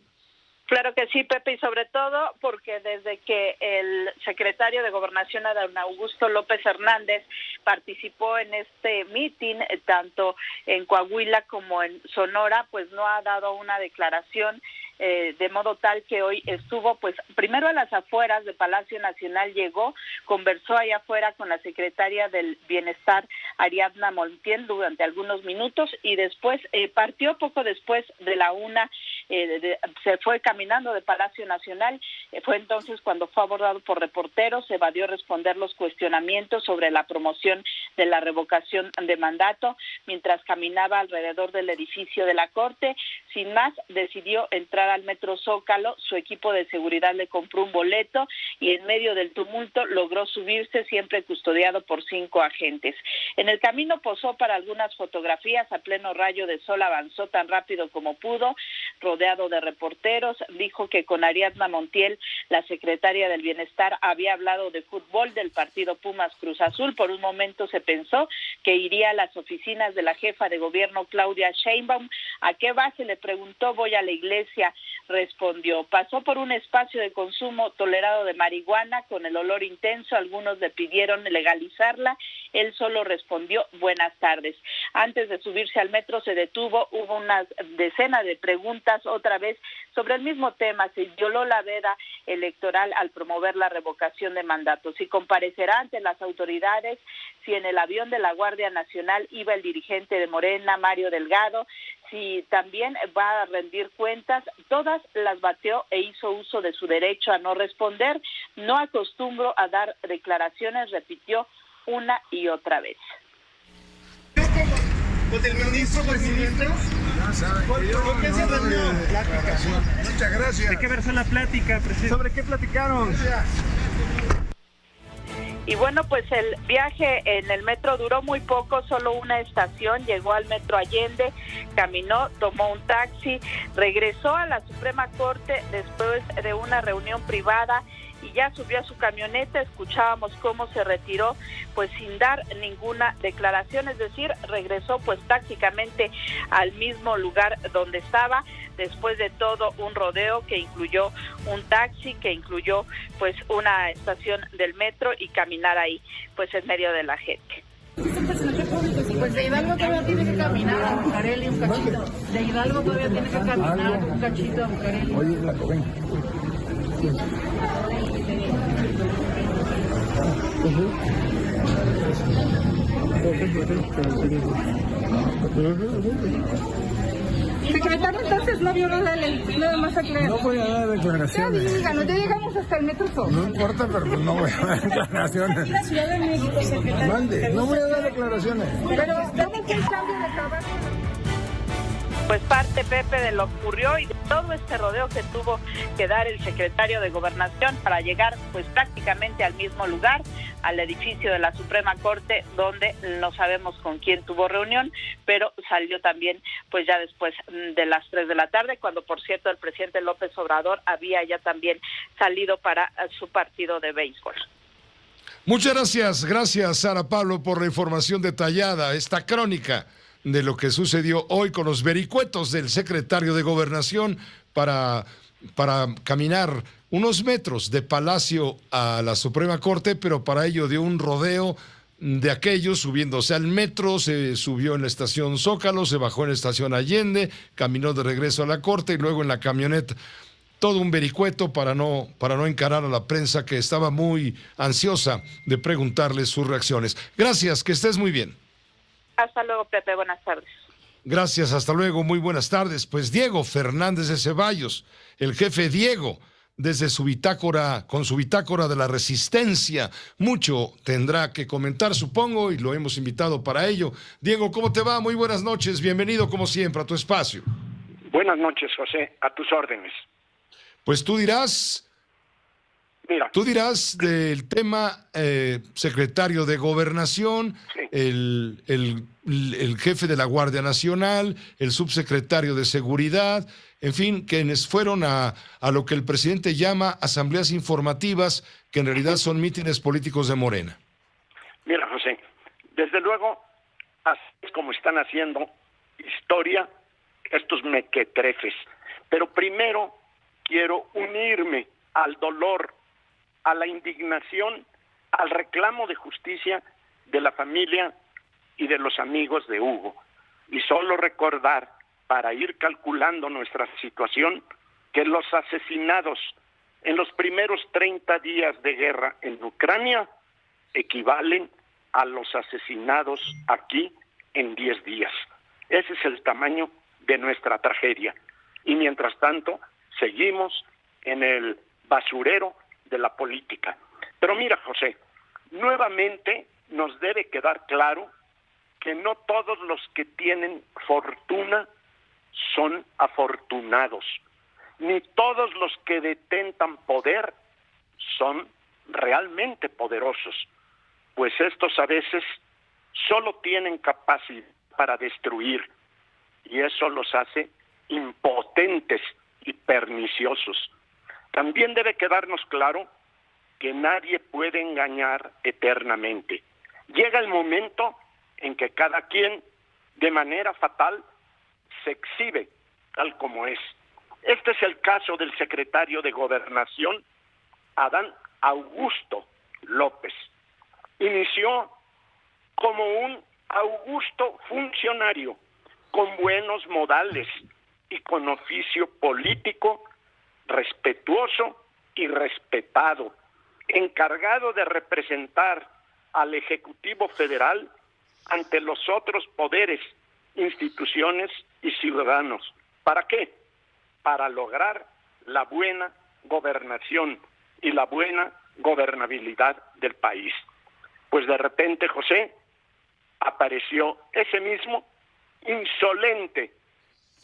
Claro que sí, Pepe, y sobre todo porque desde que el secretario de Gobernación, Adán Augusto López Hernández, participó en este mitin, tanto en Coahuila como en Sonora, pues no ha dado una declaración de modo tal que hoy estuvo, pues, primero a las afueras de Palacio Nacional, llegó, conversó allá afuera con la secretaria del Bienestar, Ariadna Montiel, durante algunos minutos, y después partió poco después de la 1:00, se fue caminando de Palacio Nacional. Fue entonces cuando fue abordado por reporteros, evadió responder los cuestionamientos sobre la promoción de la revocación de mandato. Mientras caminaba alrededor del edificio de la Corte, sin más, decidió entrar al Metro Zócalo. Su equipo de seguridad le compró un boleto y en medio del tumulto logró subirse, siempre custodiado por 5 agentes. En el camino posó para algunas fotografías. A pleno rayo de sol avanzó tan rápido como pudo, rodeado de reporteros. Dijo que con Ariadna Montiel, la secretaria del Bienestar, había hablado de fútbol, del partido Pumas Cruz Azul. Por un momento se pensó que iría a las oficinas de la jefa de gobierno, Claudia Sheinbaum. ¿A qué va? Se le preguntó. Voy a la iglesia, respondió. Pasó por un espacio de consumo tolerado de marihuana con el olor intenso. Algunos le pidieron legalizarla. Él solo respondió buenas tardes. Antes de subirse al metro se detuvo. Hubo una decena de preguntas otra vez sobre el mismo tema. Se violó la veda electoral al promover la revocación de mandato. Si comparecerá ante las autoridades, si en el avión de la Guardia Nacional iba el dirigente de Morena, Mario Delgado, si también va a rendir cuentas. Todas las batió e hizo uso de su derecho a no responder. No acostumbro a dar declaraciones, repitió una y otra vez. ¿Con el ministro presidente? ¿Por qué se reunió? Muchas gracias. ¿De qué versó la plática, presidente? ¿Sobre qué platicaron? Y bueno, pues el viaje en el metro duró muy poco, solo una estación. Llegó al Metro Allende, caminó, tomó un taxi, regresó a la Suprema Corte después de una reunión privada y ya subió a su camioneta. Escuchábamos cómo se retiró, pues sin dar ninguna declaración, es decir, regresó pues prácticamente al mismo lugar donde estaba, después de todo un rodeo que incluyó un taxi, que incluyó pues una estación del metro y caminar ahí pues en medio de la gente. Pues de Hidalgo todavía tiene que caminar a Bucareli un cachito. De Hidalgo todavía tiene que caminar un cachito a Bucareli. Oye, la ven. Secretario, entonces no violó la ley, nada más aclarar. No voy a dar declaraciones. Ya díganos, ya llegamos hasta el Metro Sol. No importa, pero no voy a dar declaraciones. La Ciudad de México, secretario. Mande, no voy a dar declaraciones. Pero ¿cómo que el cambio de trabajo? Pues parte, Pepe, de lo que ocurrió y de todo este rodeo que tuvo que dar el secretario de Gobernación para llegar pues prácticamente al mismo lugar, al edificio de la Suprema Corte, donde no sabemos con quién tuvo reunión, pero salió también pues ya después de las 3 de la tarde, cuando por cierto el presidente López Obrador había ya también salido para su partido de béisbol. Muchas gracias Sara Pablo por la información detallada, esta crónica de lo que sucedió hoy con los vericuetos del secretario de Gobernación para caminar unos metros de Palacio a la Suprema Corte, pero para ello dio un rodeo de aquellos subiéndose al metro, se subió en la estación Zócalo, se bajó en la estación Allende, caminó de regreso a la Corte y luego en la camioneta. Todo un vericueto para no encarar a la prensa que estaba muy ansiosa de preguntarle sus reacciones. Gracias, que estés muy bien. Hasta luego, Pepe, buenas tardes. Gracias, hasta luego, muy buenas tardes. Pues Diego Fernández de Ceballos, el jefe Diego, desde su bitácora, con su bitácora de la resistencia, mucho tendrá que comentar, supongo, y lo hemos invitado para ello. Diego, ¿cómo te va? Muy buenas noches, bienvenido como siempre a tu espacio. Buenas noches, José, a tus órdenes. Pues tú dirás... Tú dirás del tema secretario de Gobernación, sí. el jefe de la Guardia Nacional, el subsecretario de Seguridad, en fin, quienes fueron a lo que el presidente llama asambleas informativas, que en realidad son mítines políticos de Morena. Mira, José, desde luego, así es como están haciendo historia estos mequetrefes. Pero primero quiero unirme al dolor, a la indignación, al reclamo de justicia de la familia y de los amigos de Hugo. Y solo recordar, para ir calculando nuestra situación, que los asesinados en los primeros 30 días de guerra en Ucrania equivalen a los asesinados aquí en 10 días. Ese es el tamaño de nuestra tragedia. Y mientras tanto, seguimos en el basurero de la política. Pero mira, José, nuevamente nos debe quedar claro que no todos los que tienen fortuna son afortunados, ni todos los que detentan poder son realmente poderosos, pues estos a veces solo tienen capacidad para destruir, y eso los hace impotentes y perniciosos. También debe quedarnos claro que nadie puede engañar eternamente. Llega el momento en que cada quien, de manera fatal, se exhibe tal como es. Este es el caso del secretario de Gobernación, Adán Augusto López. Inició como un augusto funcionario, con buenos modales y con oficio político respetuoso y respetado, encargado de representar al Ejecutivo Federal ante los otros poderes, instituciones y ciudadanos. ¿Para qué? Para lograr la buena gobernación y la buena gobernabilidad del país. Pues de repente, José, apareció ese mismo insolente,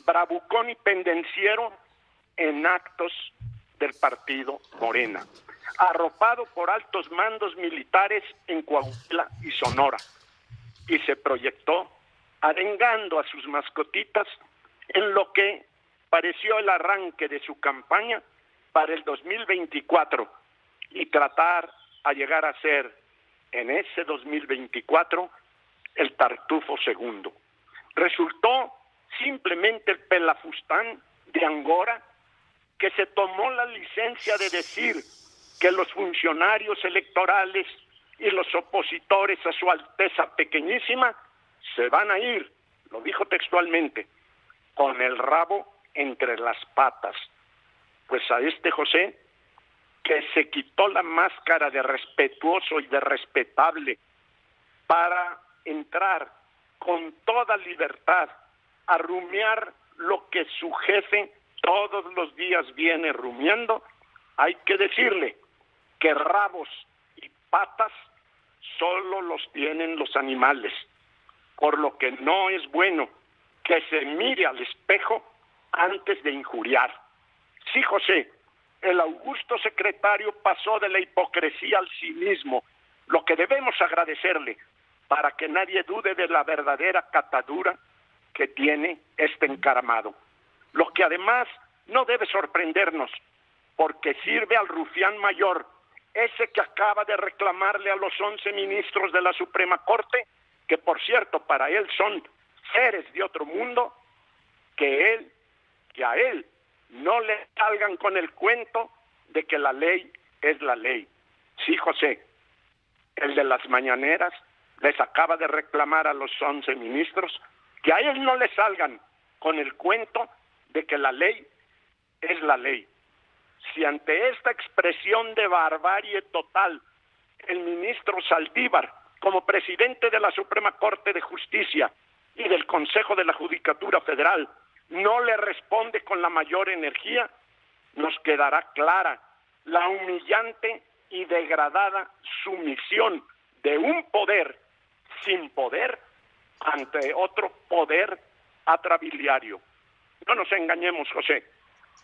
bravucón y pendenciero en actos del partido Morena, arropado por altos mandos militares en Coahuila y Sonora, y se proyectó arengando a sus mascotitas en lo que pareció el arranque de su campaña para el 2024 y tratar a llegar a ser en ese 2024 el Tartufo segundo. Resultó simplemente el pelafustán de Angora, que se tomó la licencia de decir que los funcionarios electorales y los opositores a su Alteza Pequeñísima se van a ir, lo dijo textualmente, con el rabo entre las patas. Pues a este José, que se quitó la máscara de respetuoso y de respetable para entrar con toda libertad a rumiar lo que su jefe todos los días viene rumiando, hay que decirle que rabos y patas solo los tienen los animales, por lo que no es bueno que se mire al espejo antes de injuriar. Sí, José, el augusto secretario pasó de la hipocresía al cinismo, lo que debemos agradecerle, para que nadie dude de la verdadera catadura que tiene este encaramado. Lo que además no debe sorprendernos, porque sirve al rufián mayor, ese que acaba de reclamarle a los 11 ministros de la Suprema Corte, que por cierto para él son seres de otro mundo, que a él no le salgan con el cuento de que la ley es la ley. Sí, José, el de las mañaneras les acaba de reclamar a los 11 ministros que a él no le salgan con el cuento de que la ley es la ley. Si ante esta expresión de barbarie total, el ministro Saldívar, como presidente de la Suprema Corte de Justicia y del Consejo de la Judicatura Federal, no le responde con la mayor energía, nos quedará clara la humillante y degradada sumisión de un poder sin poder ante otro poder atrabiliario. No nos engañemos, José.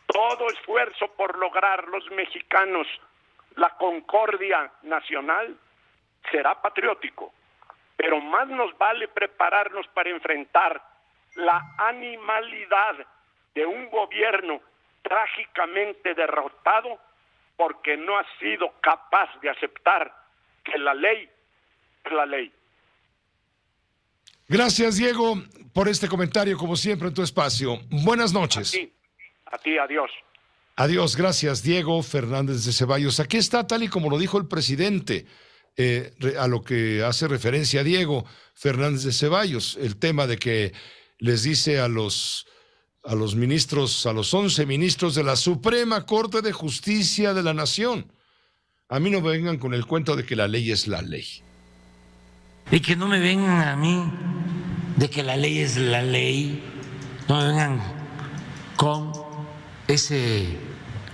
Todo esfuerzo por lograr los mexicanos la concordia nacional será patriótico, pero más nos vale prepararnos para enfrentar la animalidad de un gobierno trágicamente derrotado porque no ha sido capaz de aceptar que la ley es la ley. Gracias, Diego, por este comentario, como siempre, en tu espacio. Buenas noches. A ti, adiós. Adiós, gracias, Diego Fernández de Ceballos. Aquí está, tal y como lo dijo el presidente, a lo que hace referencia a Diego Fernández de Ceballos, el tema de que les dice a los a los ministros, a los 11 ministros de la Suprema Corte de Justicia de la Nación. A mí no me vengan con el cuento de que la ley es la ley. Y que no me vengan a mí de que la ley es la ley, no me vengan con ese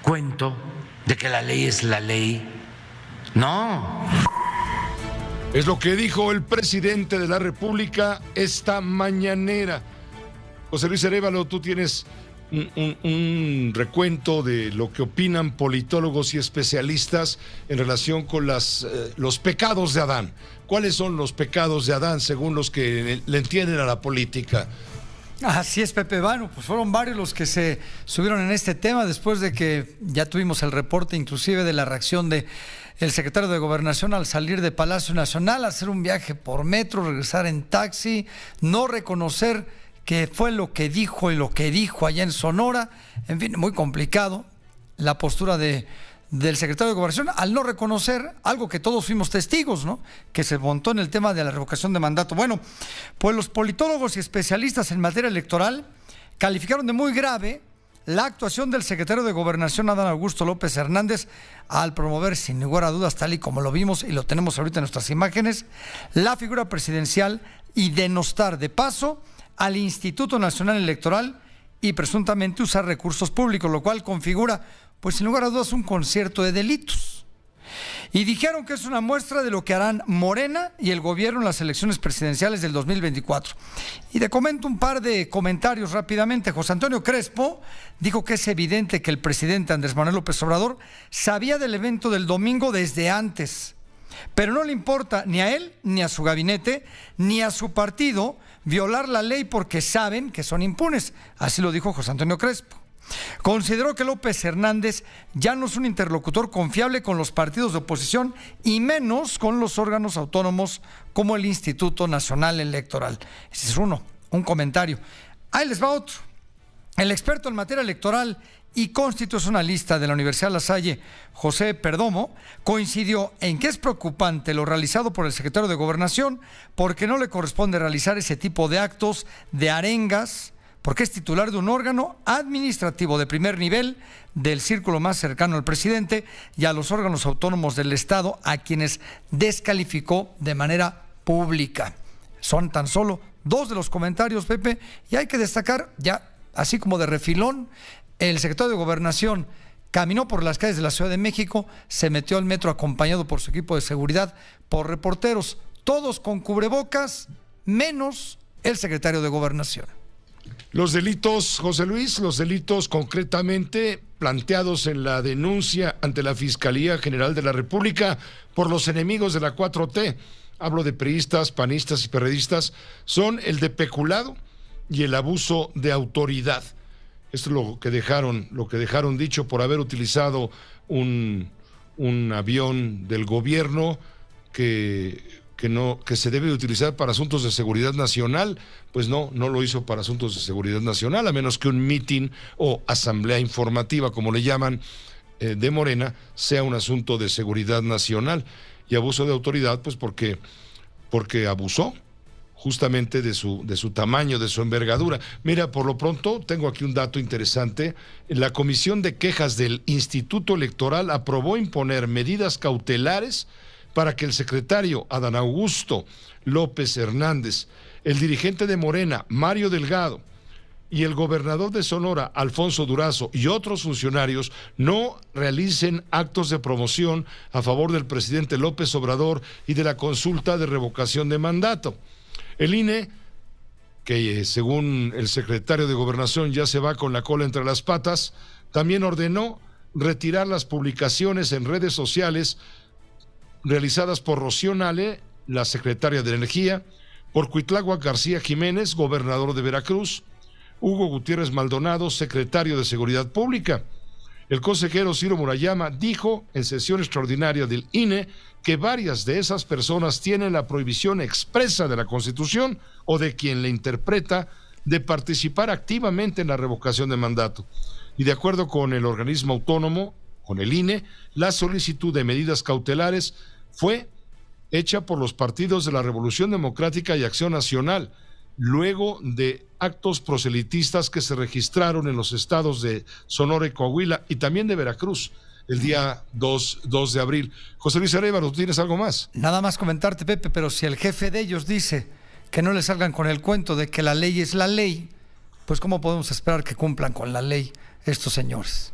cuento de que la ley es la ley. No. Es lo que dijo el presidente de la República esta mañanera. José Luis Arévalo, tú tienes un recuento de lo que opinan politólogos y especialistas en relación con los pecados de Adán. ¿Cuáles son los pecados de Adán según los que le entienden a la política? Así es, Pepe. Bueno, pues fueron varios los que se subieron en este tema después de que ya tuvimos el reporte inclusive de la reacción de el secretario de Gobernación al salir de Palacio Nacional, hacer un viaje por metro, regresar en taxi, no reconocer que fue lo que dijo y lo que dijo allá en Sonora. En fin, muy complicado la postura del secretario de Gobernación al no reconocer algo que todos fuimos testigos, ¿no? Que se montó en el tema de la revocación de mandato. Bueno, pues los politólogos y especialistas en materia electoral calificaron de muy grave la actuación del secretario de Gobernación, Adán Augusto López Hernández, al promover, sin lugar a dudas, tal y como lo vimos y lo tenemos ahorita en nuestras imágenes, la figura presidencial y denostar de paso al Instituto Nacional Electoral y presuntamente usar recursos públicos, lo cual configura, pues sin lugar a dudas, un concierto de delitos. Y dijeron que es una muestra de lo que harán Morena y el gobierno en las elecciones presidenciales del 2024. Y te comento un par de comentarios rápidamente. José Antonio Crespo dijo que es evidente que el presidente Andrés Manuel López Obrador sabía del evento del domingo desde antes, pero no le importa ni a él, ni a su gabinete, ni a su partido violar la ley porque saben que son impunes. Así lo dijo José Antonio Crespo. Consideró que López Hernández ya no es un interlocutor confiable con los partidos de oposición y menos con los órganos autónomos como el Instituto Nacional Electoral. Ese es un comentario. Ahí les va otro. El experto en materia electoral y constitucionalista de la Universidad La Salle, José Perdomo, coincidió en que es preocupante lo realizado por el secretario de Gobernación porque no le corresponde realizar ese tipo de actos de arengas, porque es titular de un órgano administrativo de primer nivel del círculo más cercano al presidente y a los órganos autónomos del Estado, a quienes descalificó de manera pública. Son tan solo dos de los comentarios, Pepe, y hay que destacar, ya así como de refilón, el secretario de Gobernación caminó por las calles de la Ciudad de México, se metió al metro acompañado por su equipo de seguridad, por reporteros, todos con cubrebocas, menos el secretario de Gobernación. Los delitos, José Luis, los delitos concretamente planteados en la denuncia ante la Fiscalía General de la República por los enemigos de la 4T, hablo de priistas, panistas y perredistas, son el de peculado y el abuso de autoridad. Esto es lo que dejaron dicho por haber utilizado un avión del gobierno que se debe utilizar para asuntos de seguridad nacional. Pues no lo hizo para asuntos de seguridad nacional, a menos que un mitin o asamblea informativa, como le llaman, de Morena, sea un asunto de seguridad nacional. Y abuso de autoridad, pues porque abusó justamente de su tamaño, de su envergadura. Mira, por lo pronto, tengo aquí un dato interesante. La Comisión de Quejas del Instituto Electoral aprobó imponer medidas cautelares para que el secretario Adán Augusto López Hernández, el dirigente de Morena, Mario Delgado, y el gobernador de Sonora, Alfonso Durazo, y otros funcionarios no realicen actos de promoción a favor del presidente López Obrador y de la consulta de revocación de mandato. El INE, que según el secretario de Gobernación ya se va con la cola entre las patas, también ordenó retirar las publicaciones en redes sociales realizadas por Rocío Nale, la secretaria de Energía, por Cuitláhuac García Jiménez, gobernador de Veracruz, Hugo Gutiérrez Maldonado, secretario de Seguridad Pública. El consejero Ciro Murayama dijo en sesión extraordinaria del INE que varias de esas personas tienen la prohibición expresa de la Constitución o de quien la interpreta de participar activamente en la revocación de mandato. Y de acuerdo con el organismo autónomo, con el INE, la solicitud de medidas cautelares fue hecha por los partidos de la Revolución Democrática y Acción Nacional luego de actos proselitistas que se registraron en los estados de Sonora y Coahuila y también de Veracruz el día 2 de abril. José Luis Arévalo, ¿tú tienes algo más? Nada más comentarte, Pepe, pero si el jefe de ellos dice que no le salgan con el cuento de que la ley es la ley, pues ¿cómo podemos esperar que cumplan con la ley estos señores?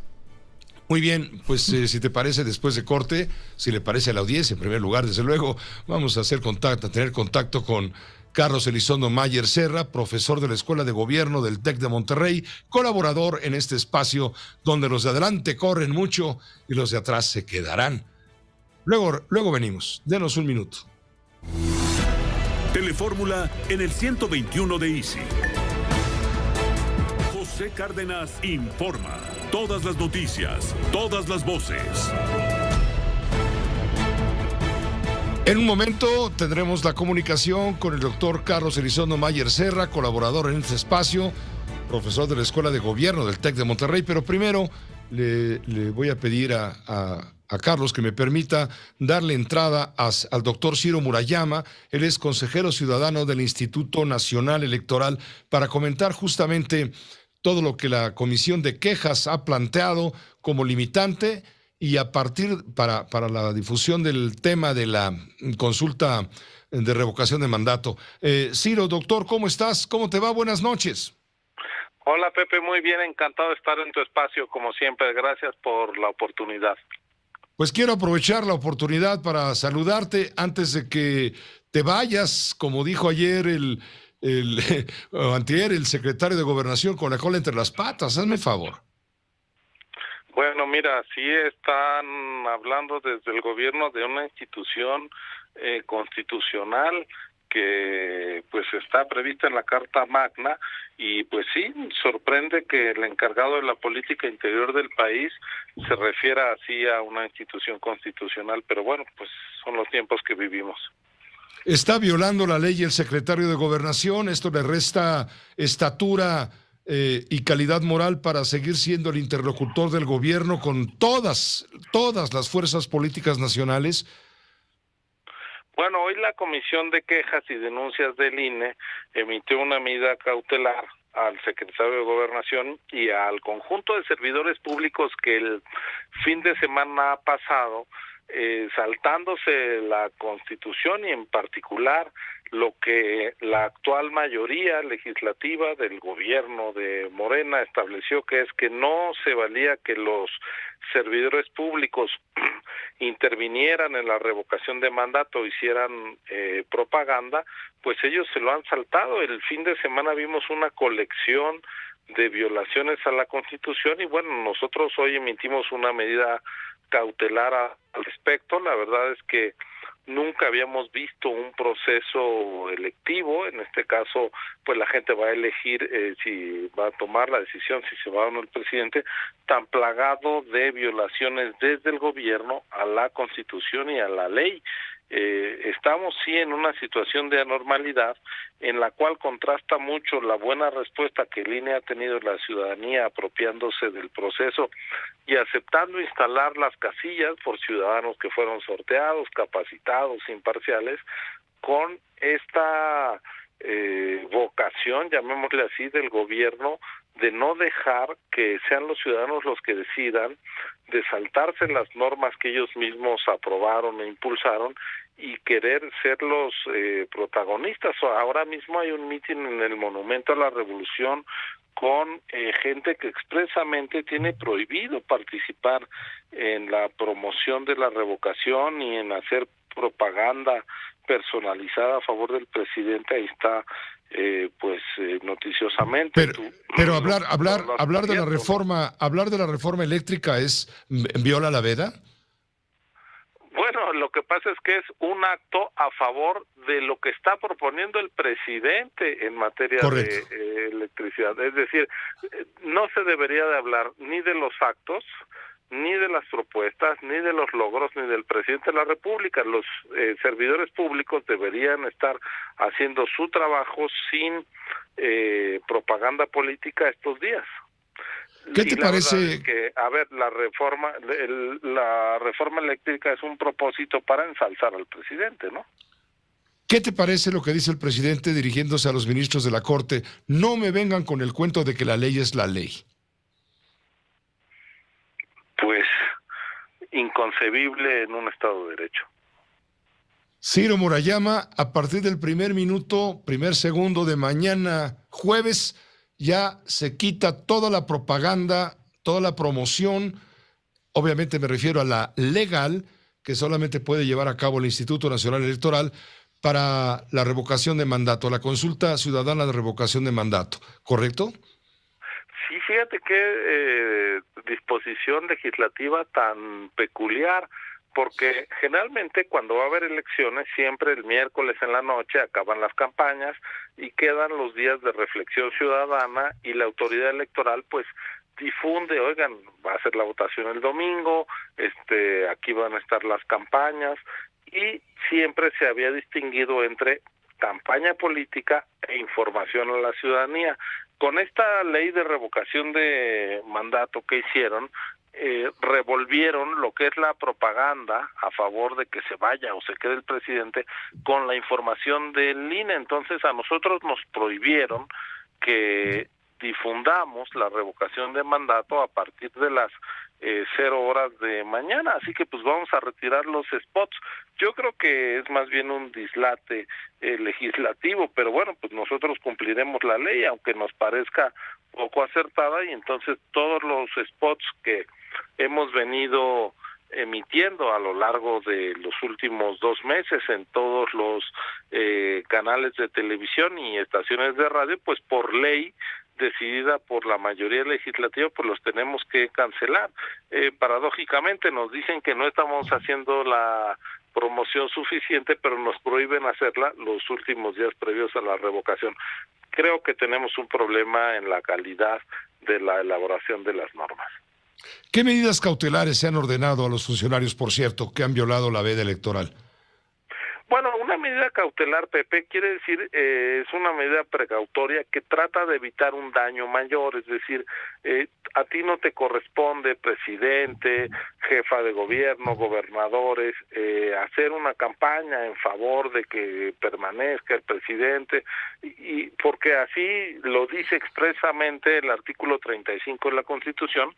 Muy bien, pues si te parece, después de corte, si le parece a la audiencia, en primer lugar, desde luego, vamos a tener contacto con Carlos Elizondo Mayer Serra, profesor de la Escuela de Gobierno del TEC de Monterrey, colaborador en este espacio donde los de adelante corren mucho y los de atrás se quedarán. Luego venimos, denos un minuto. Telefórmula en el 121 de Easy. José Cárdenas informa. Todas las noticias, todas las voces. En un momento tendremos la comunicación con el doctor Carlos Elizondo Mayer Serra, colaborador en este espacio, profesor de la Escuela de Gobierno del TEC de Monterrey, pero primero le voy a pedir a Carlos que me permita darle entrada al doctor Ciro Murayama. Él es consejero ciudadano del Instituto Nacional Electoral para comentar justamente todo lo que la Comisión de Quejas ha planteado como limitante y a partir para la difusión del tema de la consulta de revocación de mandato. Ciro, doctor, ¿cómo estás? ¿Cómo te va? Buenas noches. Hola, Pepe, muy bien, encantado de estar en tu espacio, como siempre. Gracias por la oportunidad. Pues quiero aprovechar la oportunidad para saludarte antes de que te vayas, como dijo ayer antier el secretario de Gobernación con la cola entre las patas. Hazme favor. Bueno, mira, sí están hablando desde el gobierno de una institución constitucional que pues está prevista en la Carta Magna y pues sí, sorprende que el encargado de la política interior del país se refiera así a una institución constitucional, pero bueno, pues son los tiempos que vivimos. Está violando la ley el secretario de Gobernación, esto le resta estatura y calidad moral para seguir siendo el interlocutor del gobierno con todas las fuerzas políticas nacionales. Bueno, hoy la Comisión de Quejas y Denuncias del INE emitió una medida cautelar al secretario de Gobernación y al conjunto de servidores públicos que el fin de semana pasado, saltándose la Constitución y en particular lo que la actual mayoría legislativa del gobierno de Morena estableció, que es que no se valía que los servidores públicos intervinieran en la revocación de mandato, hicieran propaganda, pues ellos se lo han saltado. El fin de semana vimos una colección de violaciones a la Constitución y bueno, nosotros hoy emitimos una medida cautelar al respecto. La verdad es que nunca habíamos visto un proceso electivo, en este caso pues la gente va a elegir si va a tomar la decisión si se va o no el presidente, tan plagado de violaciones desde el gobierno a la Constitución y a la ley. Estamos sí en una situación de anormalidad en la cual contrasta mucho la buena respuesta que el INE ha tenido la ciudadanía apropiándose del proceso y aceptando instalar las casillas por ciudadanos que fueron sorteados, capacitados, imparciales, con esta vocación, llamémosle así, del gobierno de no dejar que sean los ciudadanos los que decidan, de saltarse las normas que ellos mismos aprobaron e impulsaron y querer ser los protagonistas. Ahora mismo hay un mitin en el Monumento a la Revolución con gente que expresamente tiene prohibido participar en la promoción de la revocación y en hacer propaganda personalizada a favor del presidente. Ahí está noticiosamente. Pero hablar de la reforma eléctrica viola la veda. Bueno, lo que pasa es que es un acto a favor de lo que está proponiendo el presidente en materia de electricidad. Es decir, no se debería de hablar ni de los actos, ni de las propuestas, ni de los logros, ni del presidente de la República. Los servidores públicos deberían estar haciendo su trabajo sin propaganda política estos días. ¿Qué te parece? Es que, a ver, la reforma eléctrica es un propósito para ensalzar al presidente, ¿no? ¿Qué te parece lo que dice el presidente dirigiéndose a los ministros de la Corte? No me vengan con el cuento de que la ley es la ley. Pues inconcebible en un Estado de Derecho. Ciro Murayama, a partir del primer minuto, primer segundo de mañana jueves, ya se quita toda la propaganda, toda la promoción, obviamente me refiero a la legal, que solamente puede llevar a cabo el Instituto Nacional Electoral para la revocación de mandato, la consulta ciudadana de revocación de mandato, ¿correcto? Sí, fíjate qué disposición legislativa tan peculiar, porque generalmente cuando va a haber elecciones, siempre el miércoles en la noche acaban las campañas y quedan los días de reflexión ciudadana y la autoridad electoral pues difunde, oigan, va a ser la votación el domingo, aquí van a estar las campañas, y siempre se había distinguido entre campaña política e información a la ciudadanía. Con esta ley de revocación de mandato que hicieron, revolvieron lo que es la propaganda a favor de que se vaya o se quede el presidente con la información del INE. Entonces a nosotros nos prohibieron que difundamos la revocación de mandato a partir de las 0 horas de mañana, así que pues vamos a retirar los spots. Yo creo que es más bien un dislate legislativo, pero bueno, pues nosotros cumpliremos la ley, aunque nos parezca poco acertada, y entonces todos los spots que hemos venido emitiendo a lo largo de los últimos 2 meses en todos los canales de televisión y estaciones de radio, pues por ley decidida por la mayoría legislativa, pues los tenemos que cancelar. Paradójicamente nos dicen que no estamos haciendo la promoción suficiente, pero nos prohíben hacerla los últimos días previos a la revocación. Creo que tenemos un problema en la calidad de la elaboración de las normas. ¿Qué medidas cautelares se han ordenado a los funcionarios, por cierto, que han violado la veda electoral? Bueno, una medida cautelar, Pepe, quiere decir, es una medida precautoria que trata de evitar un daño mayor, es decir, a ti no te corresponde, presidente, jefa de gobierno, gobernadores, hacer una campaña en favor de que permanezca el presidente, y porque así lo dice expresamente el artículo 35 de la Constitución,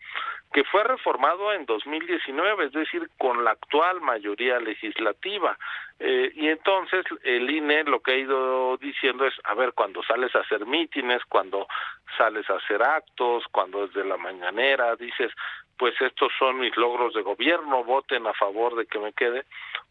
que fue reformado en 2019, es decir, con la actual mayoría legislativa. Y entonces el INE lo que ha ido diciendo es, a ver, cuando sales a hacer mítines, cuando sales a hacer actos, cuando desde la mañanera dices, pues estos son mis logros de gobierno, voten a favor de que me quede,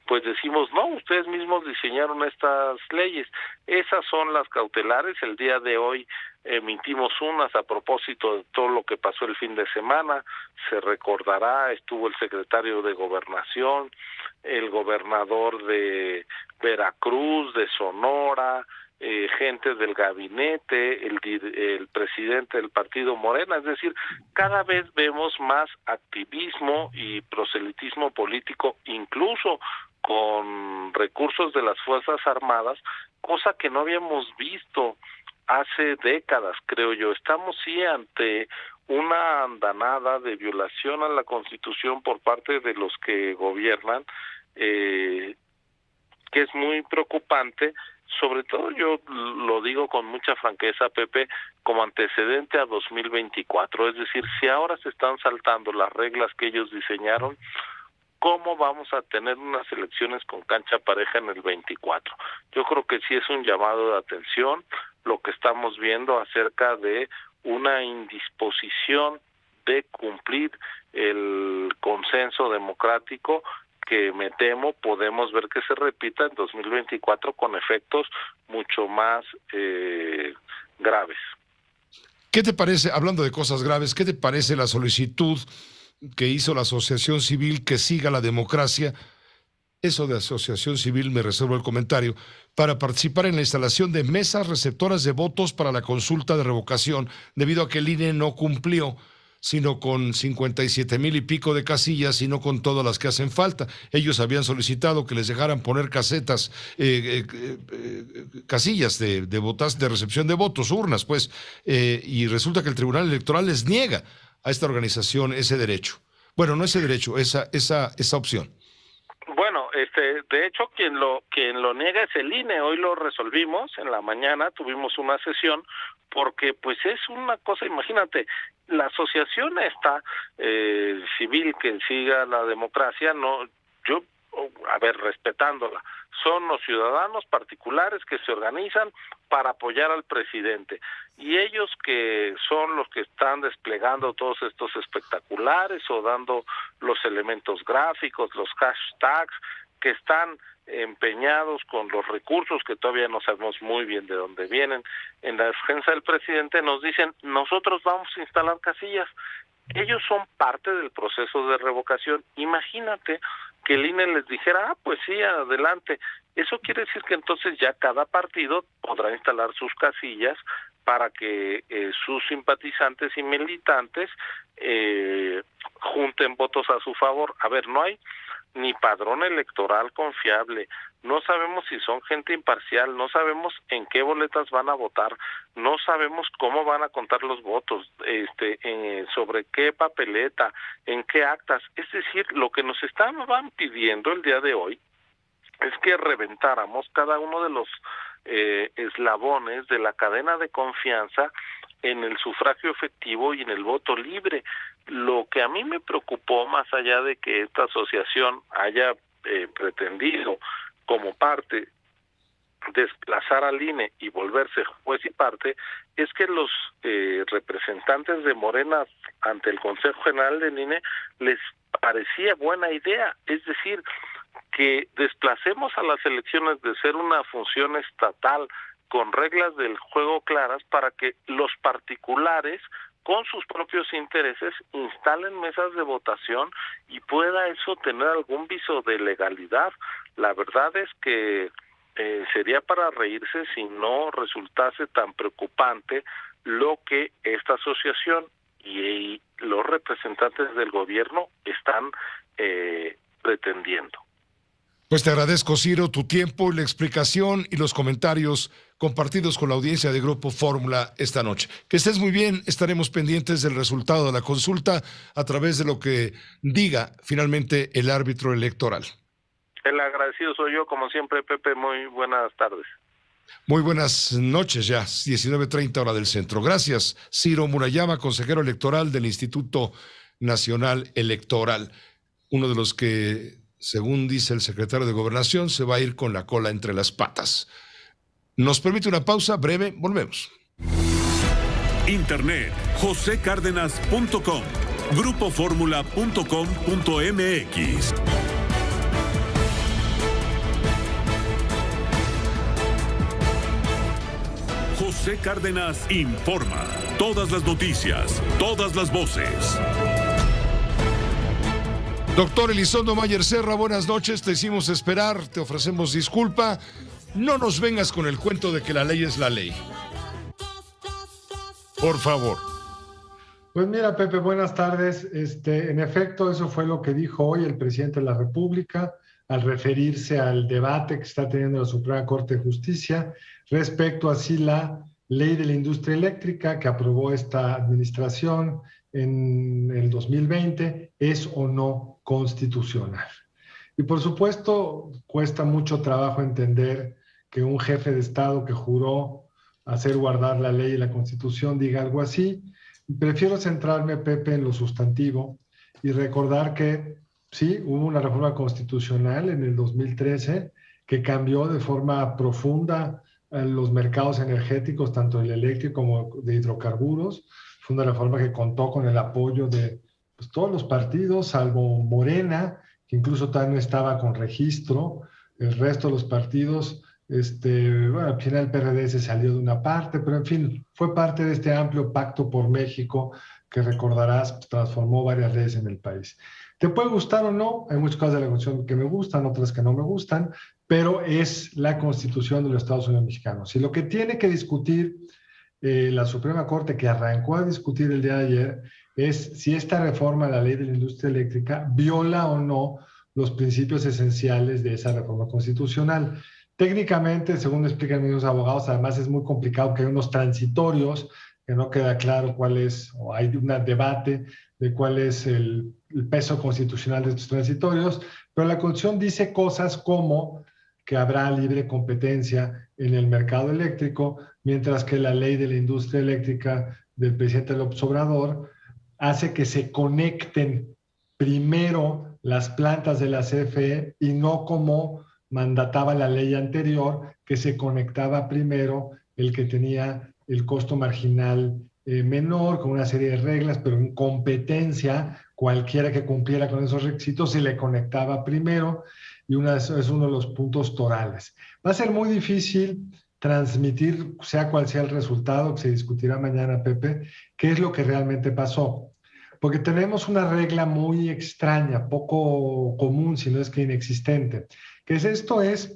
pues decimos, no, ustedes mismos diseñaron estas leyes. Esas son las cautelares. El día de hoy emitimos unas a propósito de todo lo que pasó el fin de semana. Se recordará, estuvo el secretario de Gobernación, el gobernador de Veracruz, de Sonora, gente del gabinete, el presidente del partido Morena, es decir, cada vez vemos más activismo y proselitismo político, incluso con recursos de las Fuerzas Armadas, cosa que no habíamos visto hace décadas, creo yo. Estamos sí ante una andanada de violación a la Constitución por parte de los que gobiernan, que es muy preocupante. Sobre todo yo lo digo con mucha franqueza, Pepe, como antecedente a 2024, es decir, si ahora se están saltando las reglas que ellos diseñaron, ¿cómo vamos a tener unas elecciones con cancha pareja en el 24? Yo creo que sí es un llamado de atención lo que estamos viendo acerca de una indisposición de cumplir el consenso democrático, que me temo podemos ver que se repita en 2024 con efectos mucho más graves. ¿Qué te parece, hablando de cosas graves, qué te parece la solicitud que hizo la Asociación Civil que siga la democracia? Eso de asociación civil, me reservo el comentario, para participar en la instalación de mesas receptoras de votos para la consulta de revocación, debido a que el INE no cumplió, sino con 57,000 y pico de casillas y no con todas las que hacen falta. Ellos habían solicitado que les dejaran poner casillas de recepción de votos, urnas, pues, y resulta que el Tribunal Electoral les niega a esta organización ese derecho. Bueno, no ese derecho, esa opción. Bueno, Bueno, de hecho quien lo niega es el INE. Hoy lo resolvimos en la mañana, tuvimos una sesión porque pues es una cosa, imagínate, la asociación esta civil que siga la democracia, respetándola, son los ciudadanos particulares que se organizan para apoyar al presidente, y ellos que son los que están desplegando todos estos espectaculares o dando los elementos gráficos, los hashtags, que están empeñados con los recursos que todavía no sabemos muy bien de dónde vienen en la defensa del presidente, nos dicen, nosotros vamos a instalar casillas. Ellos son parte del proceso de revocación. Imagínate que el INE les dijera, pues sí, adelante. Eso quiere decir que entonces ya cada partido podrá instalar sus casillas para que sus simpatizantes y militantes junten votos a su favor. A ver, no hay ni padrón electoral confiable, no sabemos si son gente imparcial, no sabemos en qué boletas van a votar, no sabemos cómo van a contar los votos, sobre qué papeleta, en qué actas. Es decir, lo que nos estaban pidiendo el día de hoy es que reventáramos cada uno de los eslabones de la cadena de confianza en el sufragio efectivo y en el voto libre. Lo que a mí me preocupó, más allá de que esta asociación haya pretendido como parte desplazar al INE y volverse juez y parte, es que los representantes de Morena ante el Consejo General del INE les parecía buena idea, es decir, que desplacemos a las elecciones de ser una función estatal con reglas del juego claras para que los particulares con sus propios intereses instalen mesas de votación y pueda eso tener algún viso de legalidad. La verdad es que sería para reírse si no resultase tan preocupante lo que esta asociación y los representantes del gobierno están pretendiendo. Pues te agradezco, Ciro, tu tiempo, la explicación y los comentarios compartidos con la audiencia de Grupo Fórmula esta noche. Que estés muy bien, estaremos pendientes del resultado de la consulta a través de lo que diga finalmente el árbitro electoral. El agradecido soy yo, como siempre, Pepe. Muy buenas tardes. Muy buenas noches ya, 19:30 hora del centro. Gracias, Ciro Murayama, consejero electoral del Instituto Nacional Electoral, uno de los que, según dice el secretario de Gobernación, se va a ir con la cola entre las patas. Nos permite una pausa breve, volvemos. Internet, josecárdenas.com, grupoformula.com.mx. José Cárdenas informa. Todas las noticias, todas las voces. Doctor Elizondo Mayer Serra, buenas noches. Te hicimos esperar, te ofrecemos disculpa. No nos vengas con el cuento de que la ley es la ley. Por favor. Pues mira, Pepe, buenas tardes. En efecto, eso fue lo que dijo hoy el presidente de la República al referirse al debate que está teniendo la Suprema Corte de Justicia respecto a si la ley de la industria eléctrica que aprobó esta administración en el 2020 es o no constitucional. Y por supuesto, cuesta mucho trabajo entender que un jefe de Estado que juró hacer guardar la ley y la Constitución diga algo así. Prefiero centrarme, Pepe, en lo sustantivo y recordar que sí, hubo una reforma constitucional en el 2013 que cambió de forma profunda los mercados energéticos, tanto el eléctrico como de hidrocarburos. Fue una reforma que contó con el apoyo de todos los partidos, salvo Morena, que incluso todavía no estaba con registro. El resto de los partidos, al final el PRD se salió de una parte, pero en fin, fue parte de este amplio pacto por México que recordarás, transformó varias leyes en el país. Te puede gustar o no, hay muchas cosas de la Constitución que me gustan, otras que no me gustan, pero es la Constitución de los Estados Unidos mexicanos. Y lo que tiene que discutir la Suprema Corte, que arrancó a discutir el día de ayer, es si esta reforma a la ley de la industria eléctrica viola o no los principios esenciales de esa reforma constitucional. Técnicamente, según explican mis abogados, además es muy complicado que hay unos transitorios que no queda claro cuál es, o hay un debate de cuál es el peso constitucional de estos transitorios, pero la Constitución dice cosas como que habrá libre competencia en el mercado eléctrico, mientras que la ley de la industria eléctrica del presidente López Obrador hace que se conecten primero las plantas de la CFE y no como mandataba la ley anterior, que se conectaba primero el que tenía el costo marginal menor, con una serie de reglas, pero en competencia, cualquiera que cumpliera con esos requisitos se le conectaba primero, y es uno de los puntos torales. Va a ser muy difícil transmitir, sea cual sea el resultado, que se discutirá mañana, Pepe, qué es lo que realmente pasó. Porque tenemos una regla muy extraña, poco común, si no es que inexistente, que esto es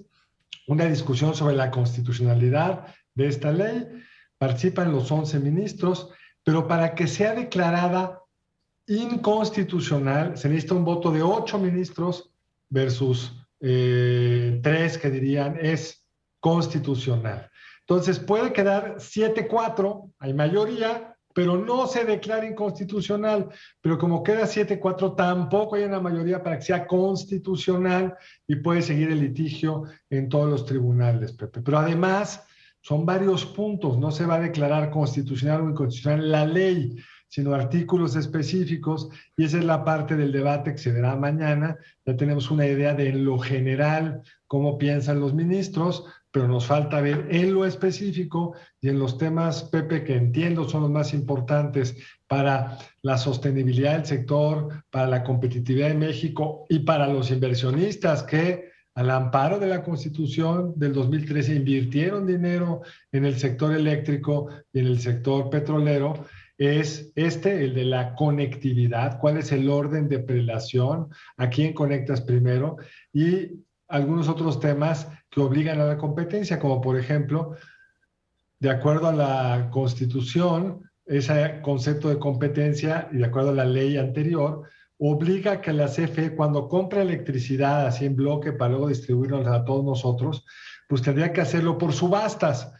una discusión sobre la constitucionalidad de esta ley. Participan los 11 ministros, pero para que sea declarada inconstitucional se necesita un voto de 8 ministros versus 3 que dirían es constitucional. Entonces puede quedar 7-4, hay mayoría, pero no se declara inconstitucional. Pero como queda 7-4, tampoco hay una mayoría para que sea constitucional y puede seguir el litigio en todos los tribunales, Pepe. Pero además son varios puntos, no se va a declarar constitucional o inconstitucional la ley, sino artículos específicos, y esa es la parte del debate que se verá mañana. Ya tenemos una idea de en lo general cómo piensan los ministros, pero nos falta ver en lo específico y en los temas, Pepe, que entiendo son los más importantes para la sostenibilidad del sector, para la competitividad de México y para los inversionistas que al amparo de la Constitución del 2013 invirtieron dinero en el sector eléctrico y en el sector petrolero. Es el de la conectividad, cuál es el orden de prelación, a quién conectas primero, y algunos otros temas que obligan a la competencia, como por ejemplo, de acuerdo a la Constitución, ese concepto de competencia y de acuerdo a la ley anterior, obliga a que la CFE, cuando compra electricidad así en bloque para luego distribuirnos a todos nosotros, pues tendría que hacerlo por subastas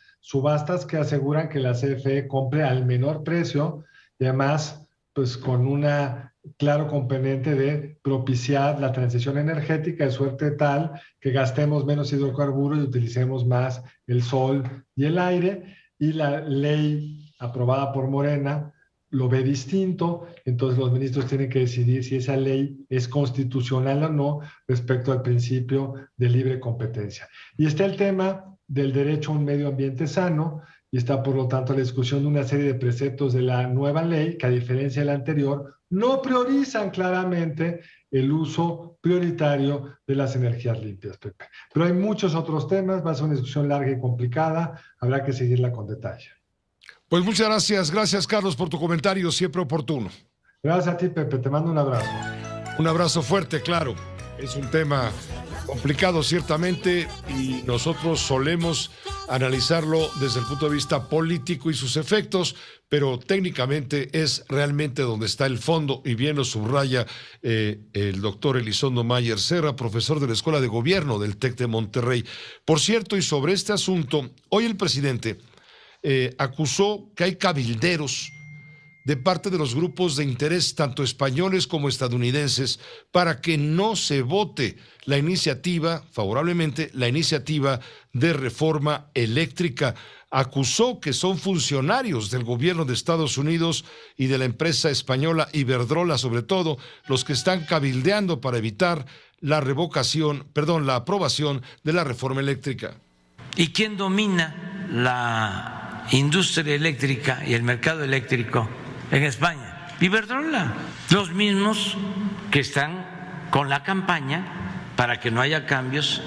que aseguran que la CFE compre al menor precio y además pues con una claro componente de propiciar la transición energética de suerte tal que gastemos menos hidrocarburos y utilicemos más el sol y el aire, y la ley aprobada por Morena lo ve distinto. Entonces los ministros tienen que decidir si esa ley es constitucional o no respecto al principio de libre competencia. Y está el tema del derecho a un medio ambiente sano, y está por lo tanto la discusión de una serie de preceptos de la nueva ley que, a diferencia de la anterior, no priorizan claramente el uso prioritario de las energías limpias, Pepe. Pero hay muchos otros temas, va a ser una discusión larga y complicada, habrá que seguirla con detalle. Pues muchas gracias Carlos por tu comentario, siempre oportuno. Gracias a ti, Pepe, te mando un abrazo. Un abrazo fuerte, claro. Es un tema complicado ciertamente y nosotros solemos analizarlo desde el punto de vista político y sus efectos, pero técnicamente es realmente donde está el fondo, y bien lo subraya el doctor Elizondo Mayer Serra, profesor de la Escuela de Gobierno del TEC de Monterrey. Por cierto, y sobre este asunto, hoy el presidente acusó que hay cabilderos de parte de los grupos de interés, tanto españoles como estadounidenses, para que no se vote la iniciativa, favorablemente, la iniciativa de reforma eléctrica. Acusó que son funcionarios del gobierno de Estados Unidos y de la empresa española Iberdrola, sobre todo, los que están cabildeando para evitar la aprobación de la reforma eléctrica. ¿Y quién domina la industria eléctrica y el mercado eléctrico en España? Iberdrola, los mismos que están con la campaña para que no haya cambios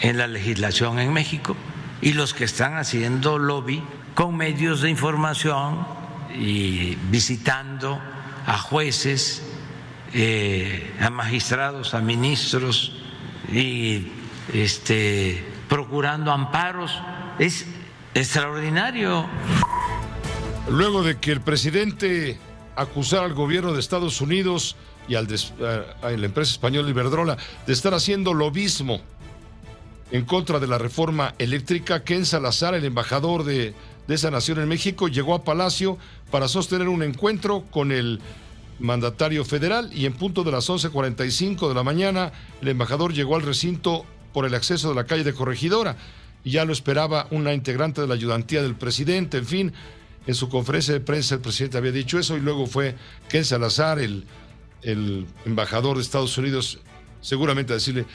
en la legislación en México, y los que están haciendo lobby con medios de información y visitando a jueces, a magistrados, a ministros y procurando amparos. Es extraordinario. Luego de que el presidente acusara al gobierno de Estados Unidos y a la empresa española Iberdrola de estar haciendo lobismo en contra de la reforma eléctrica, Ken Salazar, el embajador de esa nación en México, llegó a Palacio para sostener un encuentro con el mandatario federal y en punto de las 11:45 de la mañana el embajador llegó al recinto por el acceso de la calle de Corregidora y ya lo esperaba una integrante de la ayudantía del presidente. En fin, en su conferencia de prensa el presidente había dicho eso y luego fue Ken Salazar, el embajador de Estados Unidos, seguramente a decirle: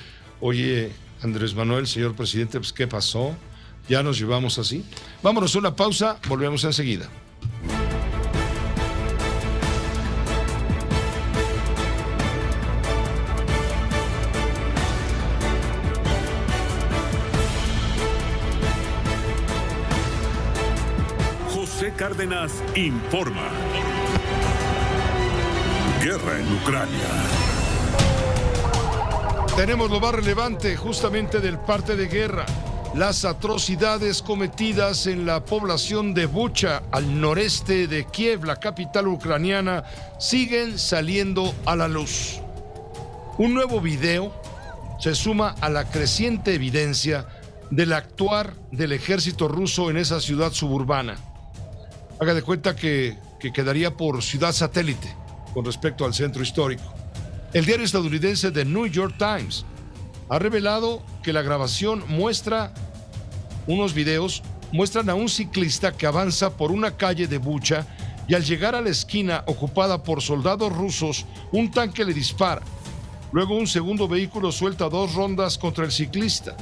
oye, Andrés Manuel, señor presidente, pues ¿qué pasó? ¿Ya nos llevamos así? Vámonos a una pausa, volvemos enseguida. José Cárdenas informa. Guerra en Ucrania. Tenemos lo más relevante justamente del parte de guerra. Las atrocidades cometidas en la población de Bucha, al noreste de Kiev, la capital ucraniana, siguen saliendo a la luz. Un nuevo video se suma a la creciente evidencia del actuar del ejército ruso en esa ciudad suburbana. Haga de cuenta que quedaría por ciudad satélite con respecto al centro histórico. El diario estadounidense The New York Times ha revelado que la grabación muestran a un ciclista que avanza por una calle de Bucha y al llegar a la esquina ocupada por soldados rusos, un tanque le dispara. Luego un segundo vehículo suelta 2 rondas contra el ciclista.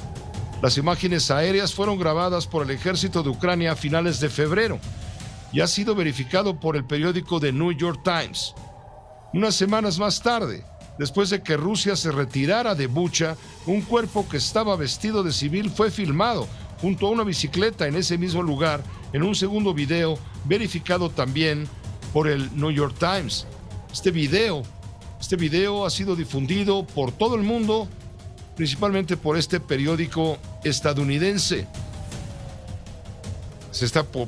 Las imágenes aéreas fueron grabadas por el ejército de Ucrania a finales de febrero y ha sido verificado por el periódico The New York Times. Unas semanas más tarde, después de que Rusia se retirara de Bucha, un cuerpo que estaba vestido de civil fue filmado junto a una bicicleta en ese mismo lugar, en un segundo video verificado también por el New York Times. Este video ha sido difundido por todo el mundo, principalmente por este periódico estadounidense.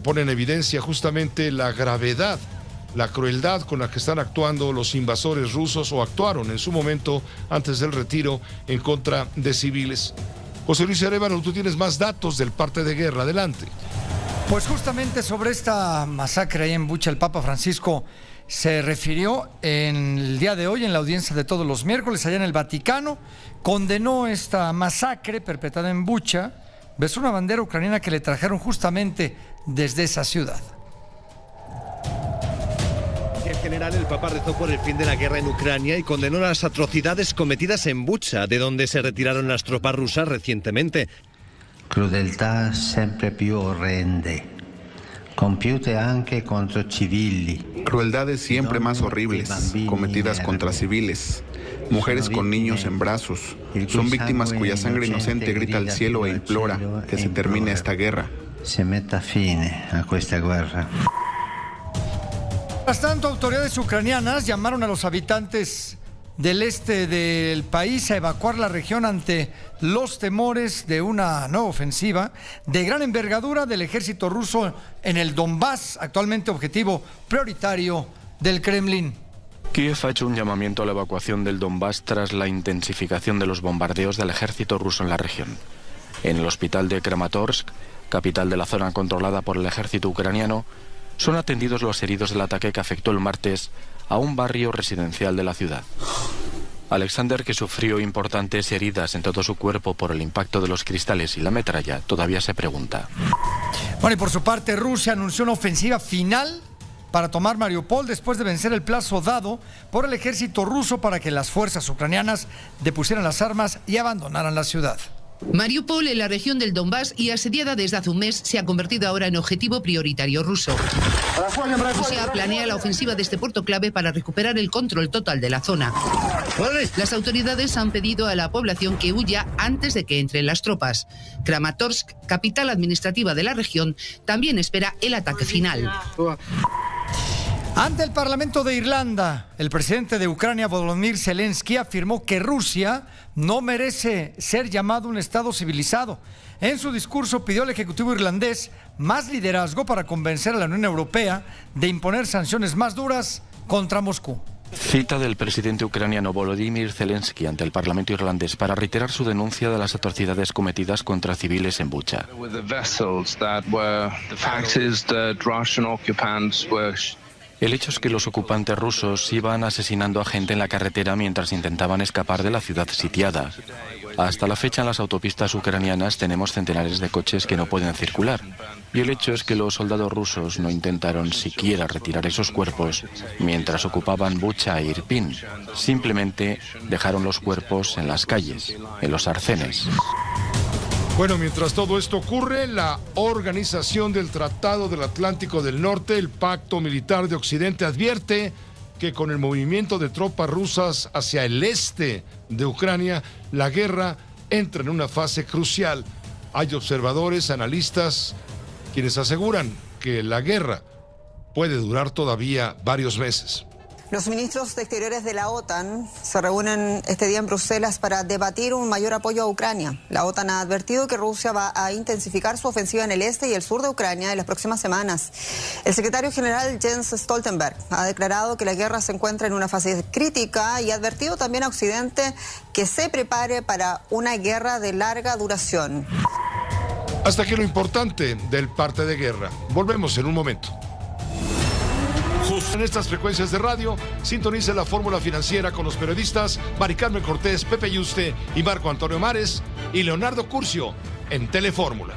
Pone en evidencia justamente la gravedad, la crueldad con la que están actuando los invasores rusos o actuaron en su momento antes del retiro en contra de civiles. José Luis Arévalo, tú tienes más datos del parte de guerra. Adelante. Pues justamente sobre esta masacre ahí en Bucha, el Papa Francisco se refirió en el día de hoy en la audiencia de todos los miércoles allá en el Vaticano, condenó esta masacre perpetrada en Bucha, besó una bandera ucraniana que le trajeron justamente desde esa ciudad. En general, el Papa rezó por el fin de la guerra en Ucrania y condenó las atrocidades cometidas en Bucha, de donde se retiraron las tropas rusas recientemente. Crudeltà sempre più orrende, compiute anche contro civili. Crueldades siempre más horribles, cometidas contra civiles. Mujeres con niños en brazos. Son víctimas cuya sangre inocente grita al cielo e implora que se termine esta guerra. Se metta fine a questa guerra. Mientras tanto, autoridades ucranianas llamaron a los habitantes del este del país a evacuar la región ante los temores de una nueva ofensiva de gran envergadura del ejército ruso en el Donbass, actualmente objetivo prioritario del Kremlin. Kiev ha hecho un llamamiento a la evacuación del Donbass tras la intensificación de los bombardeos del ejército ruso en la región. En el hospital de Kramatorsk, capital de la zona controlada por el ejército ucraniano, son atendidos los heridos del ataque que afectó el martes a un barrio residencial de la ciudad. Alexander, que sufrió importantes heridas en todo su cuerpo por el impacto de los cristales y la metralla, todavía se pregunta. Bueno, y por su parte, Rusia anunció una ofensiva final para tomar Mariupol después de vencer el plazo dado por el ejército ruso para que las fuerzas ucranianas depusieran las armas y abandonaran la ciudad. Mariupol, en la región del Donbass y asediada desde hace un mes, se ha convertido ahora en objetivo prioritario ruso. Rusia planea la ofensiva de este puerto clave para recuperar el control total de la zona. Las autoridades han pedido a la población que huya antes de que entren las tropas. Kramatorsk, capital administrativa de la región, también espera el ataque final. Ante el Parlamento de Irlanda, el presidente de Ucrania, Volodymyr Zelensky, afirmó que Rusia no merece ser llamado un Estado civilizado. En su discurso pidió al Ejecutivo irlandés más liderazgo para convencer a la Unión Europea de imponer sanciones más duras contra Moscú. Cita del presidente ucraniano Volodymyr Zelensky ante el Parlamento irlandés para reiterar su denuncia de las atrocidades cometidas contra civiles en Bucha. El hecho es que los ocupantes rusos iban asesinando a gente en la carretera mientras intentaban escapar de la ciudad sitiada. Hasta la fecha en las autopistas ucranianas tenemos centenares de coches que no pueden circular. Y el hecho es que los soldados rusos no intentaron siquiera retirar esos cuerpos mientras ocupaban Bucha e Irpin. Simplemente dejaron los cuerpos en las calles, en los arcenes. Bueno, mientras todo esto ocurre, la Organización del Tratado del Atlántico del Norte, el Pacto Militar de Occidente, advierte que con el movimiento de tropas rusas hacia el este de Ucrania, la guerra entra en una fase crucial. Hay observadores, analistas, quienes aseguran que la guerra puede durar todavía varios meses. Los ministros de Exteriores de la OTAN se reúnen este día en Bruselas para debatir un mayor apoyo a Ucrania. La OTAN ha advertido que Rusia va a intensificar su ofensiva en el este y el sur de Ucrania en las próximas semanas. El secretario general Jens Stoltenberg ha declarado que la guerra se encuentra en una fase crítica y ha advertido también a Occidente que se prepare para una guerra de larga duración. Hasta aquí lo importante del parte de guerra. Volvemos en un momento. En estas frecuencias de radio, sintonice la fórmula financiera con los periodistas Mari Carmen Cortés, Pepe Yuste y Marco Antonio Mares y Leonardo Curcio en Telefórmula.